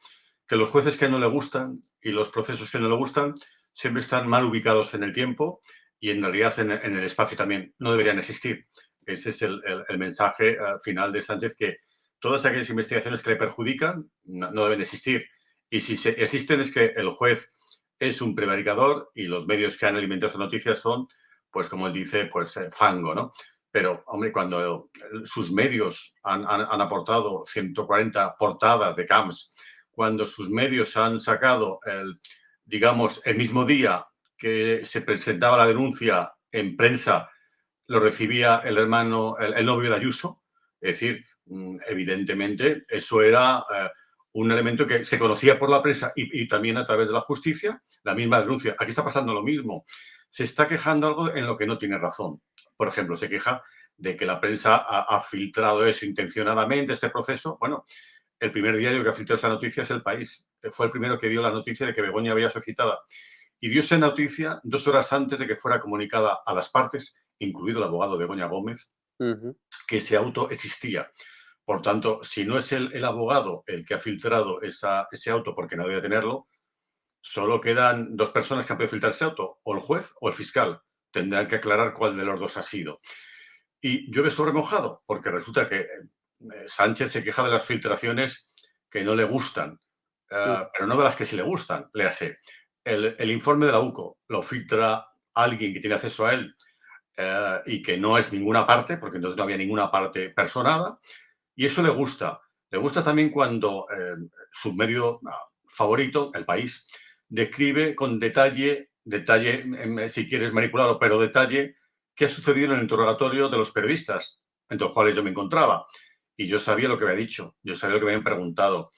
Speaker 6: que los jueces que no le gustan y los procesos que no le gustan siempre están mal ubicados en el tiempo y en realidad en el espacio también. No deberían existir. Ese es el mensaje final de Sánchez, que todas aquellas investigaciones que le perjudican no deben existir. Y si existen es que el juez es un prevaricador y los medios que han alimentado esas noticias son, pues como él dice, pues fango, ¿no? Pero, hombre, cuando sus medios han aportado 140 portadas de Camps, cuando sus medios han sacado, digamos, el mismo día que se presentaba la denuncia en prensa, lo recibía el novio de Ayuso, es decir, evidentemente eso era un elemento que se conocía por la prensa y también a través de la justicia, la misma denuncia. Aquí está pasando lo mismo. Se está quejando algo en lo que no tiene razón. Por ejemplo, se queja de que la prensa ha filtrado eso intencionadamente, este proceso. Bueno, el primer diario que ha filtrado esa noticia es El País. Fue el primero que dio la noticia de que Begoña había sido citada. Y dio esa noticia 2 horas antes de que fuera comunicada a las partes, incluido el abogado Begoña Gómez, que ese auto existía. Por tanto, si no es el abogado el que ha filtrado ese auto porque no debía tenerlo, solo quedan 2 personas que han podido filtrar ese auto, o el juez o el fiscal. Tendrán que aclarar cuál de los 2 ha sido. Y llueve sobre mojado, porque resulta que Sánchez se queja de las filtraciones que no le gustan, pero no de las que sí le gustan. Léase, el informe de la UCO lo filtra alguien que tiene acceso a él y que no es ninguna parte, porque entonces no había ninguna parte personada, y eso le gusta. Le gusta también cuando su medio favorito, El País, describe con detalle, si quieres manipularlo, pero detalle, qué ha sucedido en el interrogatorio de los periodistas, entre los cuales yo me encontraba. Y yo sabía lo que había dicho, yo sabía lo que me habían preguntado.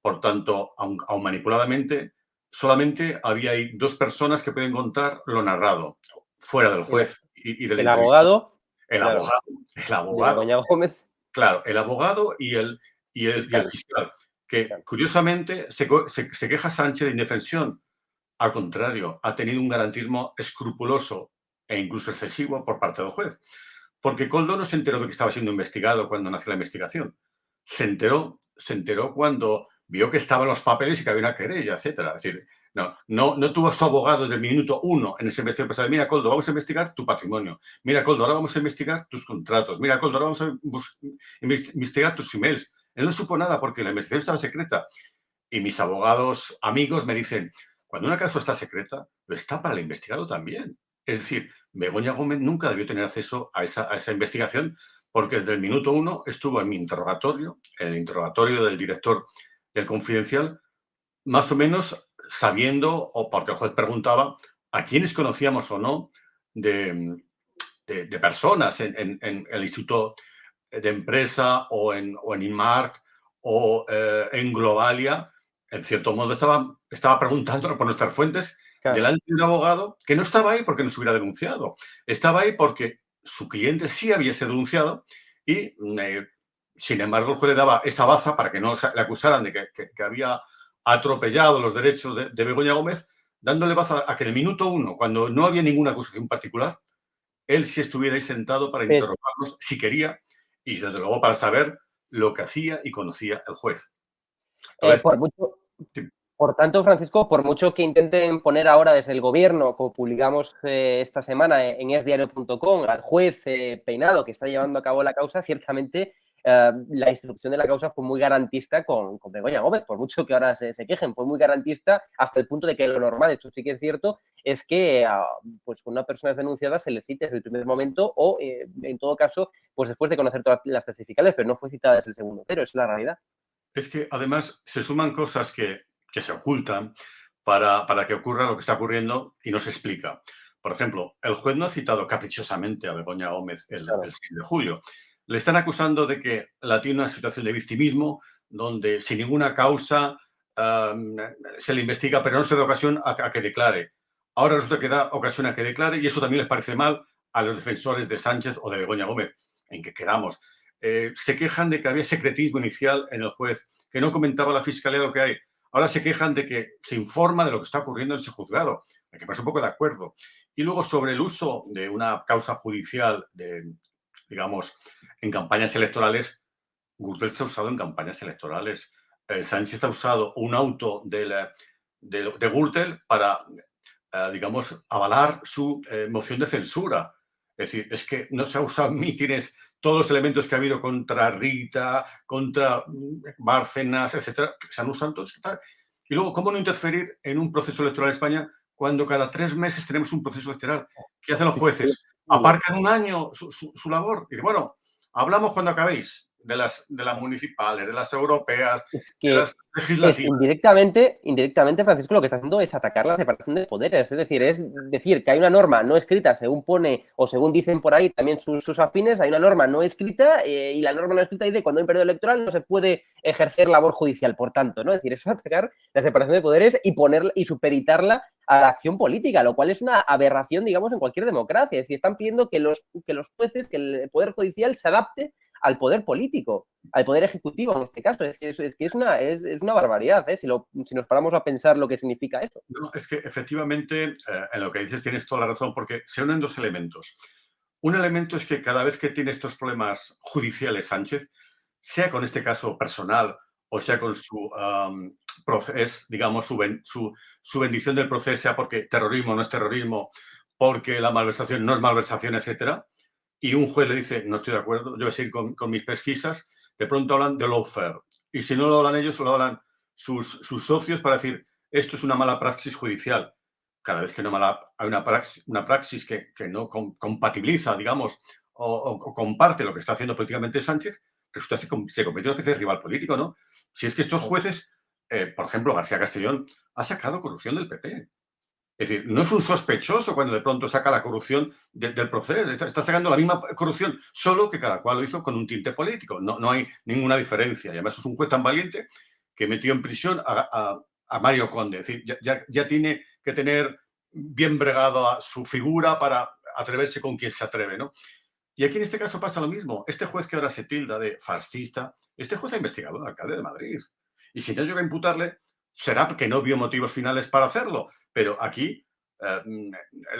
Speaker 6: Por tanto, aun manipuladamente, solamente había ahí 2 personas que pueden contar lo narrado, fuera del juez y del
Speaker 2: entrevistado. ¿Abogado?
Speaker 6: El
Speaker 2: claro.
Speaker 6: abogado. El abogado.
Speaker 2: Begoña Gómez.
Speaker 6: Claro, el abogado y el fiscal. Que curiosamente se queja Sánchez de indefensión. Al contrario, ha tenido un garantismo escrupuloso e incluso excesivo por parte del juez. Porque Koldo no se enteró de que estaba siendo investigado cuando nació la investigación. Se enteró cuando vio que estaban los papeles y que había una querella, etcétera. Es decir, no tuvo a su abogado desde el minuto 1 en esa investigación. Pensaba, mira, Koldo, vamos a investigar tu patrimonio. Mira, Koldo, ahora vamos a investigar tus contratos. Mira, Koldo, ahora vamos a investigar tus emails. Él no supo nada porque la investigación estaba secreta. Y mis abogados amigos me dicen, cuando una causa está secreta, lo está para el investigado también. Es decir, Begoña Gómez nunca debió tener acceso a esa investigación porque desde el minuto 1 estuvo en mi interrogatorio, en el interrogatorio del director del Confidencial, más o menos sabiendo, o porque el juez preguntaba, a quiénes conocíamos o no de personas en el Instituto de Empresa o en Inmark o en Globalia. En cierto modo estaba preguntando por nuestras fuentes, claro, delante de un abogado que no estaba ahí porque nos hubiera denunciado. Estaba ahí porque su cliente sí había sido denunciado y, sin embargo, el juez le daba esa baza para que no le acusaran de que había atropellado los derechos de Begoña Gómez, dándole baza a que en el minuto 1, cuando no había ninguna acusación particular, él sí estuviera ahí sentado para interrogarnos si quería y, desde luego, para saber lo que hacía y conocía el juez. Entonces,
Speaker 2: por tanto, Francisco, por mucho que intenten poner ahora desde el gobierno, como publicamos esta semana en esdiario.com, al juez Peinado que está llevando a cabo la causa, ciertamente la instrucción de la causa fue muy garantista con Begoña Gómez, por mucho que ahora se quejen, fue muy garantista hasta el punto de que lo normal, esto sí que es cierto, es que pues cuando una persona es denunciada se le cite desde el primer momento o, en todo caso, pues después de conocer todas las testificales, pero no fue citada desde el segundo cero, esa es la realidad.
Speaker 6: Es que, además, se suman cosas que se ocultan para que ocurra lo que está ocurriendo y no se explica. Por ejemplo, el juez no ha citado caprichosamente a Begoña Gómez el 6 de julio. Le están acusando de que la tiene una situación de victimismo donde sin ninguna causa se le investiga, pero no se da ocasión a que declare. Ahora resulta que da ocasión a que declare y eso también les parece mal a los defensores de Sánchez o de Begoña Gómez, en que quedamos. Se quejan de que había secretismo inicial en el juez, que no comentaba la fiscalía lo que hay. Ahora se quejan de que se informa de lo que está ocurriendo en ese juzgado, en que me un poco de acuerdo. Y luego, sobre el uso de una causa judicial digamos, en campañas electorales, Gürtel se ha usado en campañas electorales. Sánchez ha usado un auto de Gürtel para, digamos, avalar su moción de censura. Es decir, es que no se ha usado en mítines todos los elementos que ha habido contra Rita, contra Bárcenas, etcétera, se han usado todos. Y luego, ¿cómo no interferir en un proceso electoral en España cuando cada 3 meses tenemos un proceso electoral? ¿Qué hacen los jueces? Aparcan un año su labor. Y dicen, bueno, hablamos cuando acabéis de las municipales, de las europeas, de las legislativas.
Speaker 2: Indirectamente, Francisco, lo que está haciendo es atacar la separación de poderes. Es decir, que hay una norma no escrita, según pone o según dicen por ahí también sus afines, hay una norma no escrita y la norma no escrita dice que cuando hay un periodo electoral no se puede ejercer labor judicial, por tanto, ¿no? Es decir, eso es atacar la separación de poderes y supeditarla a la acción política, lo cual es una aberración, digamos, en cualquier democracia. Es decir, están pidiendo que los jueces, que el poder judicial se adapte al poder político, al poder ejecutivo en este caso. Es una barbaridad, ¿eh? Si nos paramos a pensar lo que significa esto.
Speaker 6: No, es que efectivamente en lo que dices tienes toda la razón, porque se unen dos elementos. Un elemento es que cada vez que tiene estos problemas judiciales Sánchez, sea con este caso personal o sea con su proceso, digamos, su bendición del proceso, sea porque terrorismo no es terrorismo, porque la malversación no es malversación, etcétera, y un juez le dice, no estoy de acuerdo, yo voy a seguir con mis pesquisas, de pronto hablan de lawfare. Y si no lo hablan ellos, lo hablan sus socios para decir, esto es una mala praxis judicial. Cada vez que hay una praxis que no compatibiliza, digamos, o comparte lo que está haciendo políticamente Sánchez, resulta que se convierte en una especie de rival político, ¿no? Si es que estos jueces, por ejemplo, García Castellón, ha sacado corrupción del PP. Es decir, no es un sospechoso cuando de pronto saca la corrupción del proceso. Está sacando la misma corrupción, solo que cada cual lo hizo con un tinte político. No hay ninguna diferencia. Y además es un juez tan valiente que metió en prisión a Mario Conde. Es decir, ya tiene que tener bien bregado a su figura para atreverse con quien se atreve, ¿no? Y aquí en este caso pasa lo mismo. Este juez que ahora se tilda de fascista, este juez ha investigado al alcalde de Madrid. Y si no llega a imputarle, será que no vio motivos finales para hacerlo. Pero aquí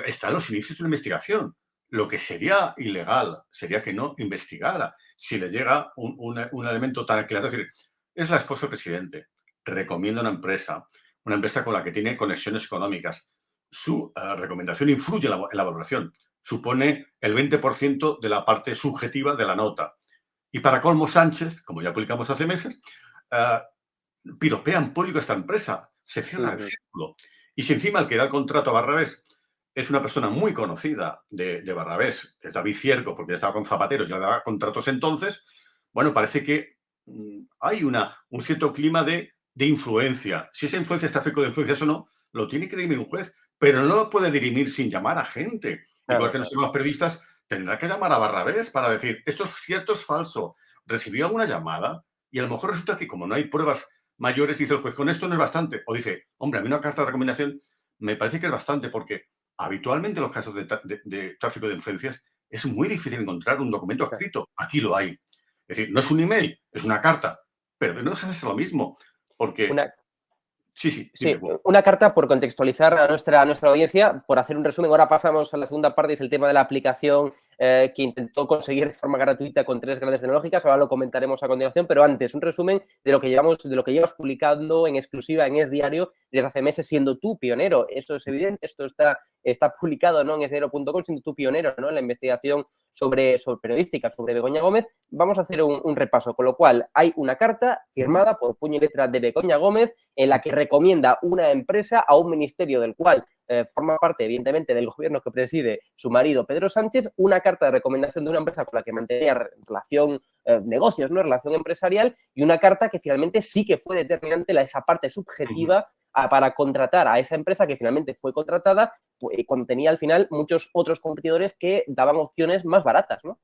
Speaker 6: están los inicios de una investigación. Lo que sería ilegal sería que no investigara. Si le llega un elemento tan claro, es decir, es la esposa del presidente, recomienda una empresa con la que tiene conexiones económicas. Su recomendación influye en la valoración. Supone el 20% de la parte subjetiva de la nota. Y para colmo, Sánchez, como ya publicamos hace meses, piropea en público esta empresa. Se cierra el círculo. Y si encima el que da el contrato a Barrabés es una persona muy conocida de Barrabés, que es David Cierco, porque ya estaba con Zapatero, ya daba contratos entonces, bueno, parece que hay un cierto clima de influencia. Si esa influencia es tráfico de influencias o no, lo tiene que dirimir un juez, pero no lo puede dirimir sin llamar a gente. Igual que nosotros los periodistas, tendrá que llamar a Barrabés para decir, esto es cierto, es falso. Recibió alguna llamada y a lo mejor resulta que como no hay pruebas mayores, dice el juez, con esto no es bastante. O dice, hombre, a mí una carta de recomendación me parece que es bastante porque habitualmente en los casos de tráfico de influencias es muy difícil encontrar un documento escrito. Aquí lo hay. Es decir, no es un email, es una carta, pero no deja de ser lo mismo. Porque Sí, sí,
Speaker 2: Sí,
Speaker 6: dime, Hugo.
Speaker 2: una carta por contextualizar a nuestra audiencia, por hacer un resumen. Ahora pasamos a la segunda parte, es el tema de la aplicación que intentó conseguir de forma gratuita con 3 grandes tecnológicas. Ahora lo comentaremos a continuación, pero antes, un resumen de lo que llevas publicando en exclusiva en Es Diario desde hace meses, siendo tú pionero. Eso es evidente, esto está publicado, ¿no?, en esdiario.com, siendo tú pionero, ¿no?, en la investigación sobre periodística sobre Begoña Gómez. Vamos a hacer un repaso, con lo cual hay una carta firmada por puño y letra de Begoña Gómez en la que recomienda una empresa a un ministerio del cual forma parte, evidentemente, del gobierno que preside su marido Pedro Sánchez, una carta de recomendación de una empresa con la que mantenía relación, negocios, ¿no?, relación empresarial, y una carta que finalmente sí que fue determinante esa parte subjetiva para contratar a esa empresa que finalmente fue contratada cuando tenía al final muchos otros competidores que daban opciones más baratas, ¿no?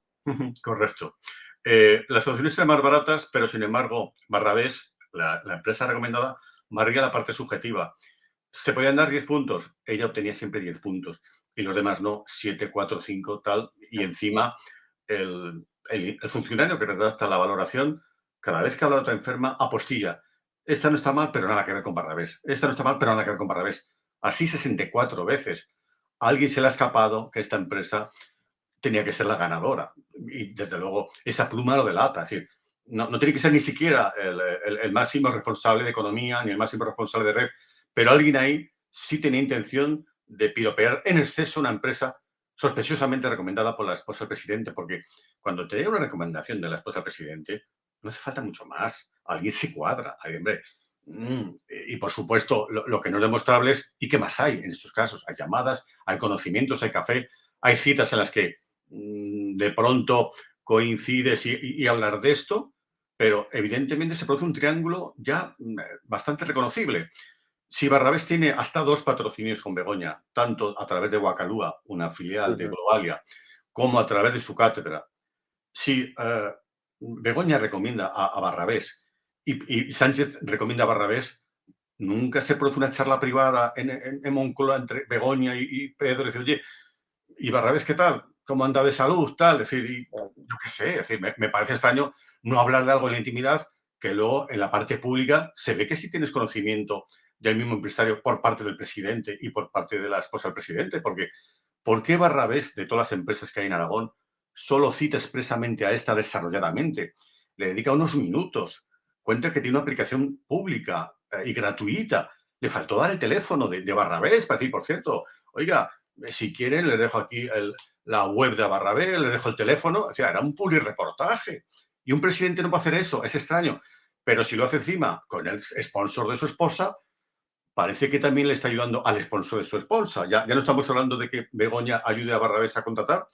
Speaker 6: Correcto. Las opciones eran más baratas, pero sin embargo, Barrabés, la empresa recomendada, marca la parte subjetiva. Se podían dar 10 puntos, ella obtenía siempre 10 puntos y los demás no, 7, 4, 5, tal. Y encima, el funcionario que redacta la valoración, cada vez que habla de otra enferma, apostilla. Esta no está mal, pero nada que ver con Barrabés. Esta no está mal, pero nada que ver con Barrabés. Así 64 veces. A alguien se le ha escapado que esta empresa tenía que ser la ganadora. Y desde luego, esa pluma lo delata. Es decir, no tiene que ser ni siquiera el máximo responsable de economía ni el máximo responsable de red, pero alguien ahí sí tenía intención de piropear en exceso una empresa sospechosamente recomendada por la esposa del presidente, porque cuando te llega una recomendación de la esposa del presidente, no hace falta mucho más. Alguien se cuadra. Ay, hombre. Y por supuesto, lo que no es demostrable es, ¿y qué más hay en estos casos? Hay llamadas, hay conocimientos, hay café, hay citas en las que de pronto coincides y hablar de esto, pero evidentemente se produce un triángulo ya bastante reconocible. Si Barrabés tiene hasta 2 patrocinios con Begoña, tanto a través de Wacalúa, una filial de Globalia, como a través de su cátedra, si Begoña recomienda a Barrabés y Sánchez recomienda a Barrabés, nunca se produce una charla privada en Moncloa entre Begoña y Pedro y dice, oye, ¿y Barrabés qué tal? ¿Cómo anda de salud? Tal, es decir, yo qué sé, es decir, me parece extraño no hablar de algo en la intimidad que luego en la parte pública se ve que sí tienes conocimiento del mismo empresario por parte del presidente y por parte de la esposa del presidente, porque ¿por qué Barrabés, de todas las empresas que hay en Aragón, solo cita expresamente a esta desarrolladamente? Le dedica unos minutos, cuenta que tiene una aplicación pública y gratuita. Le faltó dar el teléfono de Barrabés para decir, por cierto, oiga, si quieren, les dejo aquí la web de Barrabés, les dejo el teléfono. O sea, era un publireportaje. Y un presidente no puede hacer eso, es extraño. Pero si lo hace encima con el sponsor de su esposa, parece que también le está ayudando al sponsor de su esposa. Ya no estamos hablando de que Begoña ayude a Barrabés a contratar.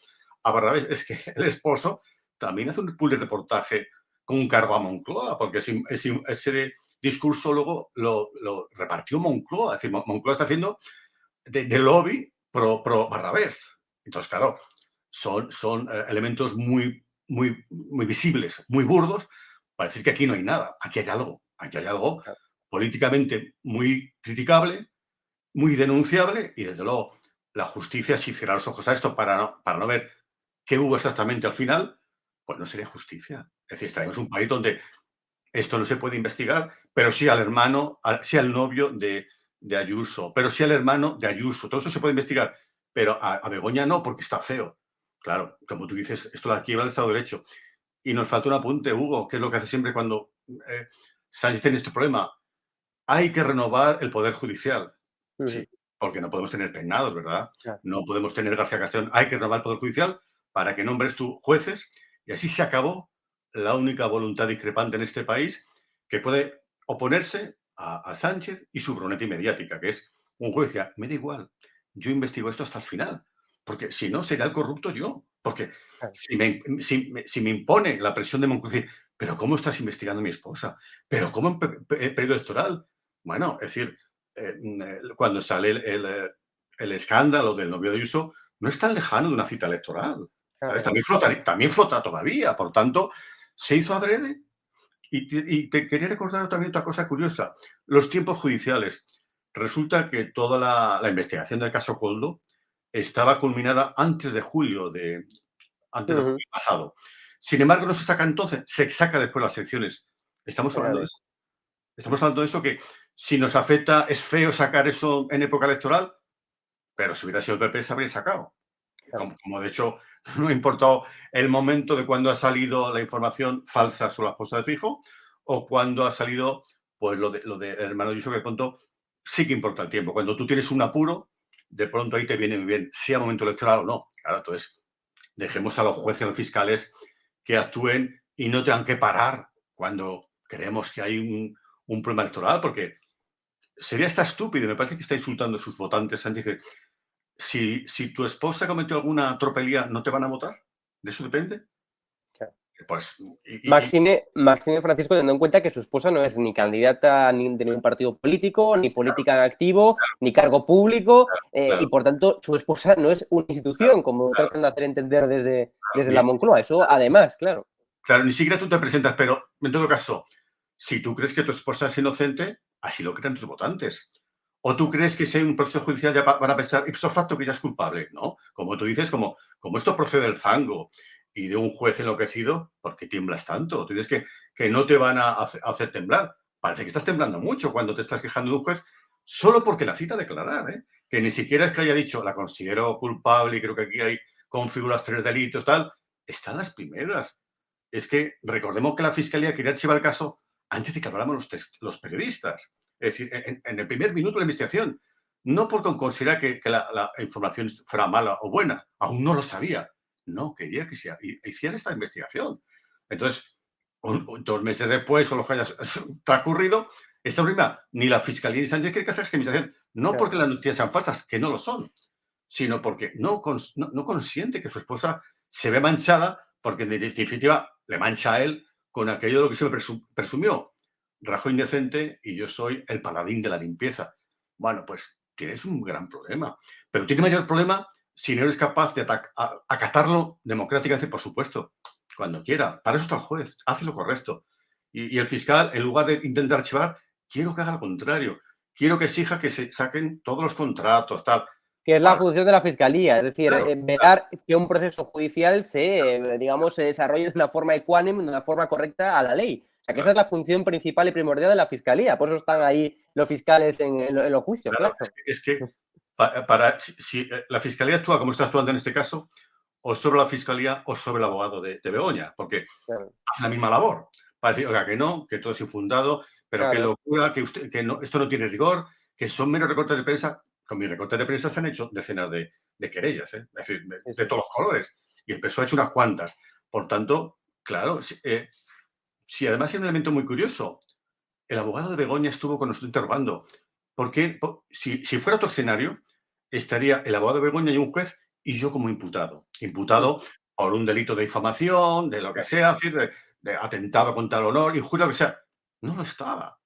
Speaker 6: A Barrabés es que el esposo también hace un publireportaje con un cargo a Moncloa, porque ese discurso luego lo repartió Moncloa. Es decir, Moncloa está haciendo de lobby pro Barrabés. Entonces, claro, son elementos muy visibles, muy burdos, para decir que aquí no hay nada. Aquí hay algo políticamente muy criticable, muy denunciable, y desde luego la justicia, si cierra los ojos a esto para no ver qué hubo exactamente al final, pues no sería justicia. Es decir, estaremos en un país donde esto no se puede investigar, pero sí al hermano, sí al novio de Ayuso, pero sí al hermano de Ayuso. Todo eso se puede investigar, pero a Begoña no, porque está feo. Claro, como tú dices, esto la quiebra del Estado de Derecho. Y nos falta un apunte, Hugo, que es lo que hace siempre cuando Sánchez tiene este problema. Hay que renovar el Poder Judicial. Sí, porque no podemos tener peinados, ¿verdad? No podemos tener García Castellón. Hay que renovar el Poder Judicial para que nombres tú jueces. Y así se acabó la única voluntad discrepante en este país que puede oponerse a Sánchez y su bruneta mediática, que es un juez que me da igual, yo investigo esto hasta el final, porque si no, será el corrupto yo. Porque si me impone la presión de Moncloa, ¿pero cómo estás investigando a mi esposa? ¿Pero cómo en periodo electoral? Bueno, es decir, cuando sale el escándalo del novio de Ayuso, no es tan lejano de una cita electoral. ¿Sabes? También flota todavía. Por tanto, se hizo adrede. Y te quería recordar también otra cosa curiosa. Los tiempos judiciales. Resulta que toda la investigación del caso Coldo estaba culminada antes de julio pasado. Sin embargo, no se saca entonces, se saca después las secciones. Estamos hablando de eso que Si nos afecta, es feo sacar eso en época electoral, pero si hubiera sido el PP se habría sacado. Como de hecho no ha importado el momento de cuando ha salido la información falsa sobre la esposa de Fijo o cuando ha salido pues lo de el hermano Yuso que contó, sí que importa el tiempo. Cuando tú tienes un apuro, de pronto ahí te viene muy bien, sea momento electoral o no. Claro, entonces dejemos a los jueces y a los fiscales que actúen y no tengan que parar cuando creemos que hay un problema electoral, porque sería hasta estúpido, me parece que está insultando a sus votantes. Sánchez dice, si tu esposa cometió alguna tropelía, ¿no te van a votar? ¿De eso depende?
Speaker 2: Claro.
Speaker 6: Pues,
Speaker 2: Máxime, Francisco, teniendo en cuenta que su esposa no es ni candidata ni de ningún partido político, ni política en activo, ni cargo público,
Speaker 6: claro.
Speaker 2: y por tanto su esposa no es una institución, como tratan de hacer entender desde la Moncloa. Eso además, claro.
Speaker 6: Claro, ni siquiera tú te presentas, pero en todo caso, si tú crees que tu esposa es inocente, así lo creen tus votantes. ¿O tú crees que si hay un proceso judicial ya van a pensar ipso facto que ya es culpable? No, como tú dices, como esto procede del fango y de un juez enloquecido, ¿por qué tiemblas tanto? Tú dices que no te van a hacer temblar. Parece que estás temblando mucho cuando te estás quejando de un juez solo porque la cita a declarar, ¿eh? Que ni siquiera es que haya dicho, la considero culpable y creo que aquí hay configuras 3 delitos, tal. Están las primeras. Es que recordemos que la Fiscalía quería archivar el caso antes de que habláramos los periodistas. Es decir, en el primer minuto de la investigación. No porque considera que la información fuera mala o buena. Aún no lo sabía. No, quería que se hiciera esta investigación. Entonces, 2 meses después, o lo que haya transcurrido, esta prima, ni la Fiscalía ni Sánchez quiere que haga esta investigación. No porque las noticias sean falsas, que no lo son, sino porque no consiente que su esposa se ve manchada, porque en definitiva le mancha a él con aquello de lo que se me presumió. Rajoy indecente y yo soy el paladín de la limpieza. Bueno, pues tienes un gran problema. Pero tiene mayor problema si no eres capaz de acatarlo democráticamente, por supuesto, cuando quiera. Para eso está el juez, hace lo correcto. Y el fiscal, en lugar de intentar archivar, quiero que haga lo contrario. Quiero que exija que se saquen todos los contratos, tal.
Speaker 2: Que es la función de la Fiscalía, es decir,
Speaker 6: Claro,
Speaker 2: velar que un proceso judicial se desarrolle de una forma ecuánime, de una forma correcta a la ley. O sea, que esa es la función principal y primordial de la Fiscalía. Por eso están ahí los fiscales en los juicios.
Speaker 6: Claro,
Speaker 2: Claro.
Speaker 6: es que si la Fiscalía actúa como está actuando en este caso, o sobre la Fiscalía o sobre el abogado de Begoña, porque
Speaker 2: Claro.
Speaker 6: hace la misma labor. Para decir, oiga, que no, que todo es infundado, pero
Speaker 2: Claro.
Speaker 6: qué locura, que no, esto no tiene rigor, que son meros recortes de prensa. Con mis recortes de prensa se han hecho decenas de querellas, es decir, de todos los colores. Y el PSOE ha hecho unas cuantas. Por tanto, claro, si además hay un elemento muy curioso, el abogado de Begoña estuvo con nosotros interrogando. Porque si fuera otro escenario, estaría el abogado de Begoña y un juez y yo como imputado. Imputado por un delito de difamación, de lo que sea, de atentado contra el honor, injuria, lo que sea. No lo estaba.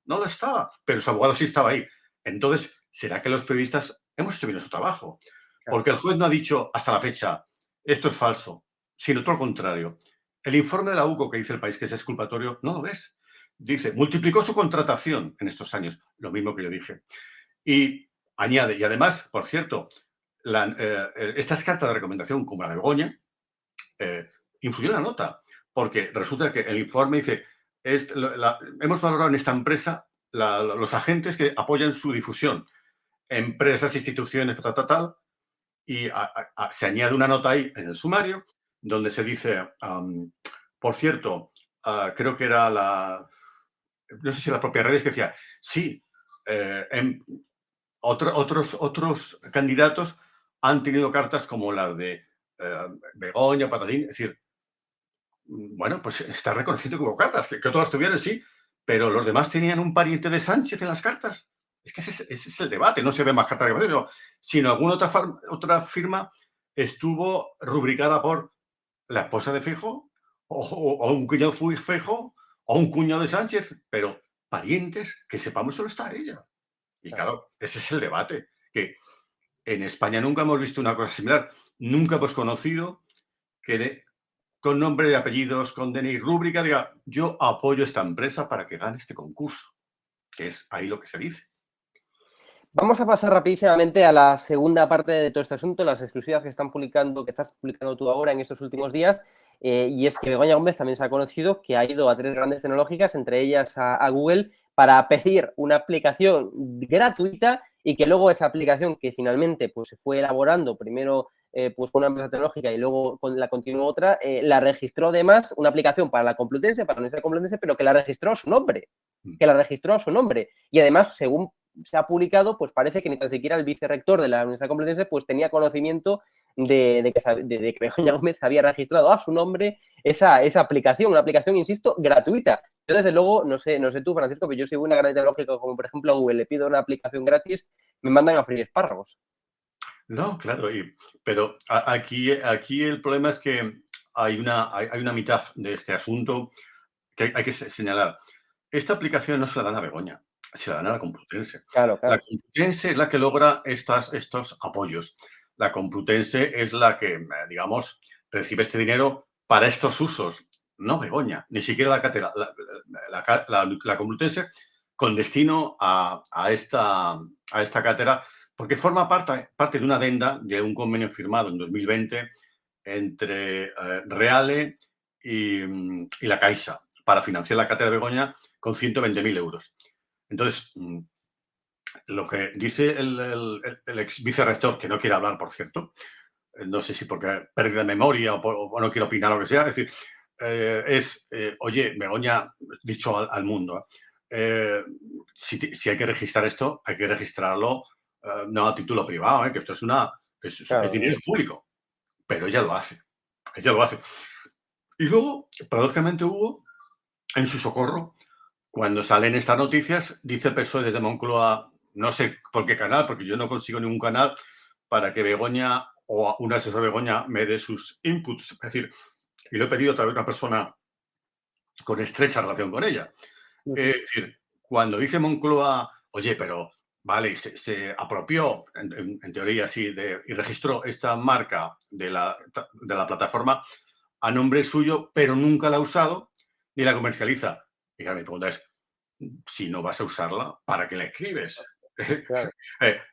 Speaker 6: Pero su abogado sí estaba ahí. Entonces, ¿será que los periodistas hemos hecho bien nuestro trabajo? Porque el juez no ha dicho hasta la fecha, esto es falso, sino todo lo contrario. El informe de la UCO que dice El País que es exculpatorio, no lo ves. Dice, multiplicó su contratación en estos años, lo mismo que yo dije. Y añade, y además, por cierto, estas cartas de recomendación, como la de Begoña, influyó en la nota, porque resulta que el informe dice, hemos valorado en esta empresa los agentes que apoyan su difusión, empresas, instituciones, tal, y se añade una nota ahí en el sumario, donde se dice, por cierto, creo que era no sé si la propia Redes que decía, sí, otros candidatos han tenido cartas como las de Begoña, Patatín, es decir, bueno, pues está reconociendo que hubo cartas, que todas tuvieron, sí, pero los demás tenían un pariente de Sánchez en las cartas. Es que ese es el debate, no se ve más cartas que sino alguna otra firma estuvo rubricada por la esposa de Feijóo o un cuñado de Feijóo o un cuñado de Sánchez, pero parientes que sepamos solo está ella. Y claro, ese es el debate, que en España nunca hemos visto una cosa similar. Nunca hemos conocido que con nombre y apellidos, con DNI, rúbrica, diga, yo apoyo esta empresa para que gane este concurso, que es ahí lo que se dice.
Speaker 2: Vamos a pasar rapidísimamente a la segunda parte de todo este asunto, las exclusivas que estás publicando tú ahora en estos últimos días, y es que Begoña Gómez también se ha conocido que ha ido a 3 grandes tecnológicas, entre ellas a Google, para pedir una aplicación gratuita y que luego esa aplicación que finalmente pues, se fue elaborando primero pues con una empresa tecnológica y luego la continuó otra, la registró además una aplicación para la Complutense, para la Universidad Complutense, pero que la registró a su nombre. Y además, según se ha publicado, pues parece que ni tan siquiera el vicerrector de la Universidad Complutense pues tenía conocimiento de que Begoña Gómez había registrado a su nombre esa aplicación, una aplicación, insisto, gratuita. Yo, desde luego, no sé tú, Francisco, pero yo soy una gran tecnológica, como por ejemplo a Google, le pido una aplicación gratis, me mandan a freír espárragos.
Speaker 6: No, claro, pero aquí el problema es que hay una mitad de este asunto que hay que señalar. Esta aplicación no se la dan a Begoña, se la dan a la Complutense.
Speaker 2: Claro.
Speaker 6: La Complutense es la que logra estos apoyos. La Complutense es la que, digamos, recibe este dinero para estos usos. No Begoña, ni siquiera la cátedra. La Complutense con destino a esta cátedra, porque forma parte de una adenda de un convenio firmado en 2020 entre Reale y la Caixa para financiar la cátedra de Begoña con 120.000 euros. Entonces, lo que dice el ex vicerrector, que no quiere hablar, por cierto, no sé si porque pérdida de memoria o no quiere opinar o lo que sea, es decir, oye, Begoña, dicho al mundo, si hay que registrar esto, hay que registrarlo no a título privado, que esto es dinero público, pero ella lo hace. Y luego, paradójicamente, Hugo, en su socorro, cuando salen estas noticias, dice el PSOE desde Moncloa, no sé por qué canal, porque yo no consigo ningún canal para que Begoña o un asesor de Begoña me dé sus inputs. Es decir, y lo he pedido a través de una persona con estrecha relación con ella. Es decir, cuando dice Moncloa, oye, pero vale, se apropió, en teoría sí, y registró esta marca de la plataforma a nombre suyo, pero nunca la ha usado ni la comercializa. Y claro, mi pregunta es, si no vas a usarla, ¿para qué la escribes?
Speaker 2: Claro.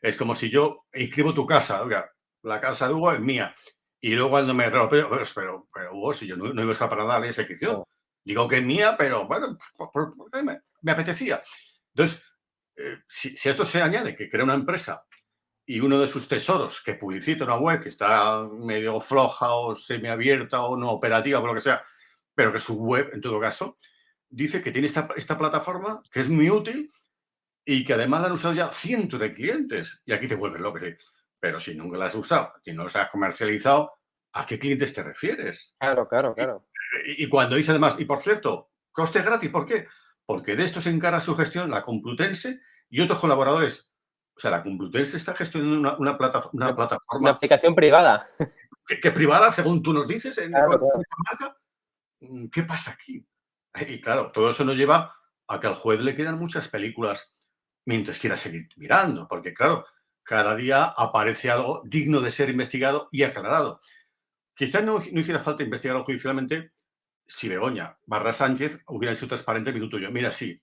Speaker 6: Es como si yo inscribo tu casa, oiga, la casa de Hugo es mía. Y luego cuando me pero Hugo, si yo no iba a usar para nada esa inscripción.
Speaker 2: Claro.
Speaker 6: Digo que es mía, pero bueno, me apetecía. Entonces, si a esto se añade que crea una empresa y uno de sus tesoros que publicita una web que está medio floja o semiabierta o no operativa, por lo que sea, pero que su web, en todo caso, dice que tiene esta plataforma que es muy útil y que además la han usado ya cientos de clientes. Y aquí te vuelves loco. ¿Sí? Pero si nunca la has usado, si no la has comercializado, ¿a qué clientes te refieres?
Speaker 2: Claro.
Speaker 6: Y cuando dice además, y por cierto, coste gratis, ¿por qué? Porque de esto se encarga su gestión la Complutense y otros colaboradores. O sea, la Complutense está gestionando una plataforma.
Speaker 2: Una aplicación privada.
Speaker 6: Que privada, según tú nos dices, en
Speaker 2: Claro.
Speaker 6: marca. ¿Qué pasa aquí? Y claro, todo eso nos lleva a que al juez le quedan muchas películas mientras quiera seguir mirando, porque claro, cada día aparece algo digno de ser investigado y aclarado. Quizás no hiciera falta investigarlo judicialmente si Begoña Barra Sánchez hubiera sido transparente minuto yo. Mira, sí,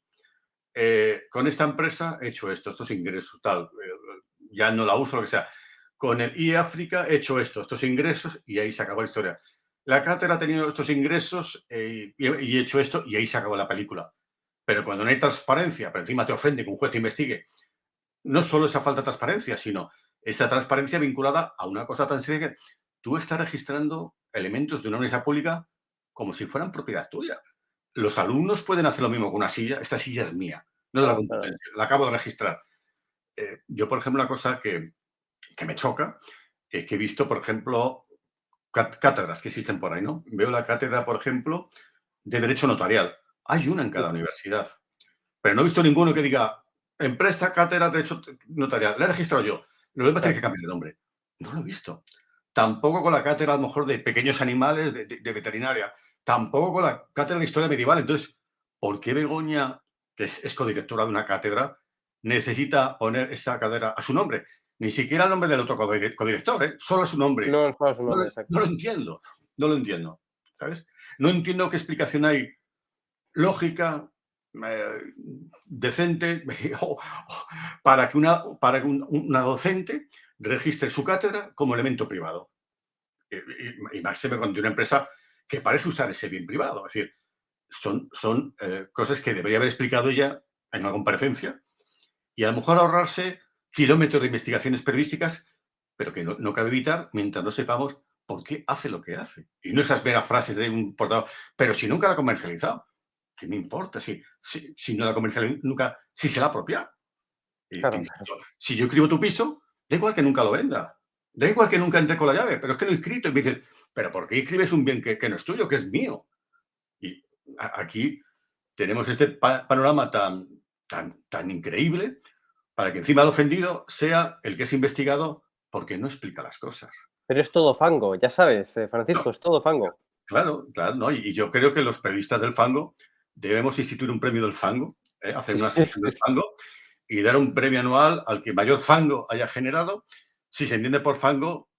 Speaker 6: con esta empresa he hecho esto, estos ingresos, tal, ya no la uso, lo que sea. Con el iAfrica he hecho estos ingresos y ahí se acabó la historia. La cátedra ha tenido estos ingresos y he hecho esto y ahí se acabó la película. Pero cuando no hay transparencia, pero encima te ofende que un juez te investigue, no solo esa falta de transparencia, sino esa transparencia vinculada a una cosa tan seria que tú estás registrando elementos de una universidad pública como si fueran propiedad tuya. Los alumnos pueden hacer lo mismo con una silla. Esta silla es mía, no de la Complutense. La acabo de registrar. Yo, por ejemplo, una cosa que me choca es que he visto, por ejemplo, cátedras que existen por ahí, ¿no? Veo la cátedra, por ejemplo, de Derecho Notarial. Hay una en cada universidad. Pero no he visto ninguno que diga empresa, cátedra, Derecho Notarial. La he registrado yo. Lo demás tiene que cambiar de nombre. No lo he visto. Tampoco con la cátedra, a lo mejor, de pequeños animales, de veterinaria. Tampoco con la cátedra de Historia Medieval. Entonces, ¿por qué Begoña, que es codirectora de una cátedra, necesita poner esa cátedra a su nombre? Ni siquiera el nombre del otro codirector, ¿eh? Solo su nombre.
Speaker 2: No, solo su nombre, exacto.
Speaker 6: No lo entiendo, ¿sabes? No entiendo qué explicación hay lógica, decente, para que una docente registre su cátedra como elemento privado. Y máxime cuando tiene una empresa que parece usar ese bien privado. Es decir, son cosas que debería haber explicado ella en una comparecencia y a lo mejor ahorrarse kilómetros de investigaciones periodísticas, pero que no cabe evitar mientras no sepamos por qué hace lo que hace. Y no esas veras frases de un portavoz, pero si nunca la ha comercializado, ¿qué me importa? Si no la ha comercializado nunca, si se la ha apropiado.
Speaker 2: Claro.
Speaker 6: Si yo escribo tu piso, da igual que nunca lo venda, da igual que nunca entre con la llave, pero es que lo he escrito y me dices, pero ¿por qué escribes un bien que no es tuyo, que es mío? Y aquí tenemos este panorama tan increíble para que encima el ofendido sea el que es investigado porque no explica las cosas.
Speaker 2: Pero es todo fango, ya sabes, Francisco,
Speaker 6: No,
Speaker 2: es todo fango.
Speaker 6: claro, ¿no? Y yo creo que los periodistas del fango debemos instituir un premio del fango, hacer una sesión del fango y dar un premio anual al que mayor fango haya generado. Si se entiende por fango,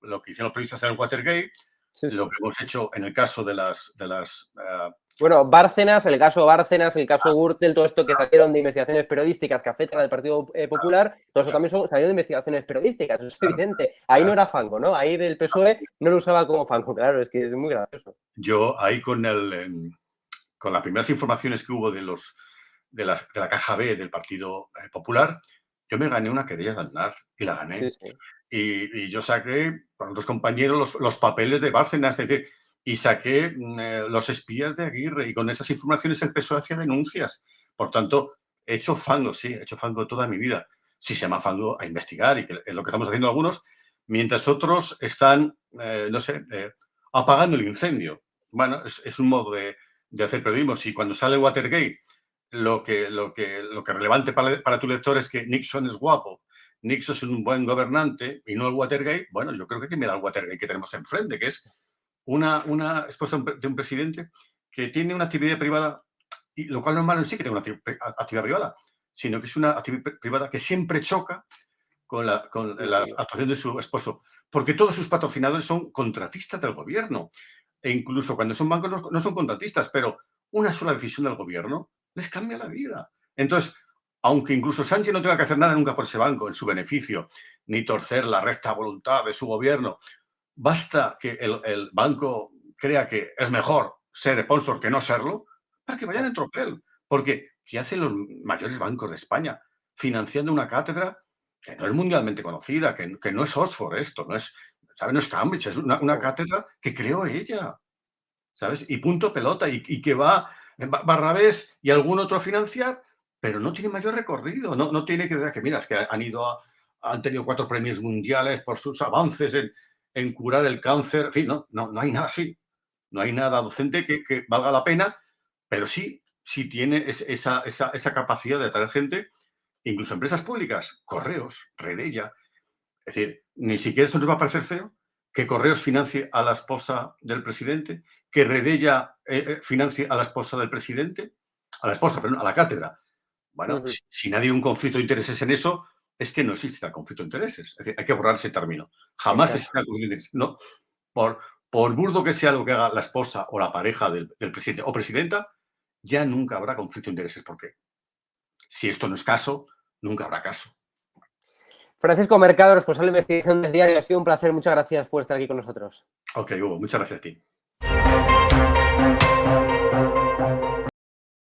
Speaker 6: lo que hicieron los periodistas en el Watergate, lo que hemos hecho en el caso de las
Speaker 2: bueno, Bárcenas, el caso Bárcenas, el caso Gürtel, todo esto que salieron de investigaciones periodísticas que afectan al Partido Popular, todo eso también salieron de investigaciones periodísticas, eso es evidente. Ahí no era fango, ¿no? Ahí del PSOE no lo usaba como fango, claro, es que es muy gracioso.
Speaker 6: Yo ahí con las primeras informaciones que hubo de la caja B del Partido Popular, yo me gané una querella de Aznar y la gané.
Speaker 2: Sí, sí.
Speaker 6: Y yo saqué con otros compañeros los papeles de Bárcenas, es decir, y saqué los espías de Aguirre y con esas informaciones el PSOE hacía denuncias. Por tanto, he hecho fango, sí, he hecho fango toda mi vida. Si se llama fango a investigar y que es lo que estamos haciendo algunos, mientras otros están, apagando el incendio. Bueno, es un modo de hacer periodismo. Si cuando sale Watergate lo que relevante para tu lector es que Nixon es guapo, Nixon es un buen gobernante y no el Watergate, bueno, yo creo que hay que mirar el Watergate que tenemos enfrente, que es una esposa de un presidente que tiene una actividad privada, y lo cual no es malo en sí que tenga una actividad privada, sino que es una actividad privada que siempre choca con la actuación de su esposo, porque todos sus patrocinadores son contratistas del gobierno, e incluso cuando son bancos no son contratistas, pero una sola decisión del gobierno les cambia la vida. Entonces, aunque incluso Sánchez no tenga que hacer nada nunca por ese banco en su beneficio, ni torcer la recta voluntad de su gobierno, basta que el banco crea que es mejor ser sponsor que no serlo para que vayan en tropel. Porque ¿qué hacen los mayores bancos de España? Financiando una cátedra que no es mundialmente conocida, que no es Oxford esto, no es, ¿sabes? No es Cambridge, es una cátedra que creó ella, ¿sabes? Y punto pelota, y que va Barrabés y algún otro a financiar, pero no tiene mayor recorrido, no tiene que ver que, mira, es que han tenido 4 premios mundiales por sus avances en curar el cáncer, en fin, no hay nada así, no hay nada docente que valga la pena, pero sí tiene esa capacidad de atraer gente, incluso empresas públicas, Correos, Redella, es decir, ni siquiera eso nos va a parecer feo, que Correos financie a la esposa del presidente, que Redella financie a la esposa del presidente, a la cátedra. Bueno, si nadie hay un conflicto de intereses en eso, es que no existe el conflicto de intereses. Es decir, hay que borrar ese término. Jamás existe el conflicto de intereses. No, por burdo que sea lo que haga la esposa o la pareja del presidente o presidenta, ya nunca habrá conflicto de intereses. ¿Por qué? Si esto no es caso, nunca habrá caso.
Speaker 2: Francisco Mercado, responsable de investigación de Diario, ha sido un placer. Muchas gracias por estar aquí con nosotros.
Speaker 6: Ok, Hugo, muchas gracias a ti.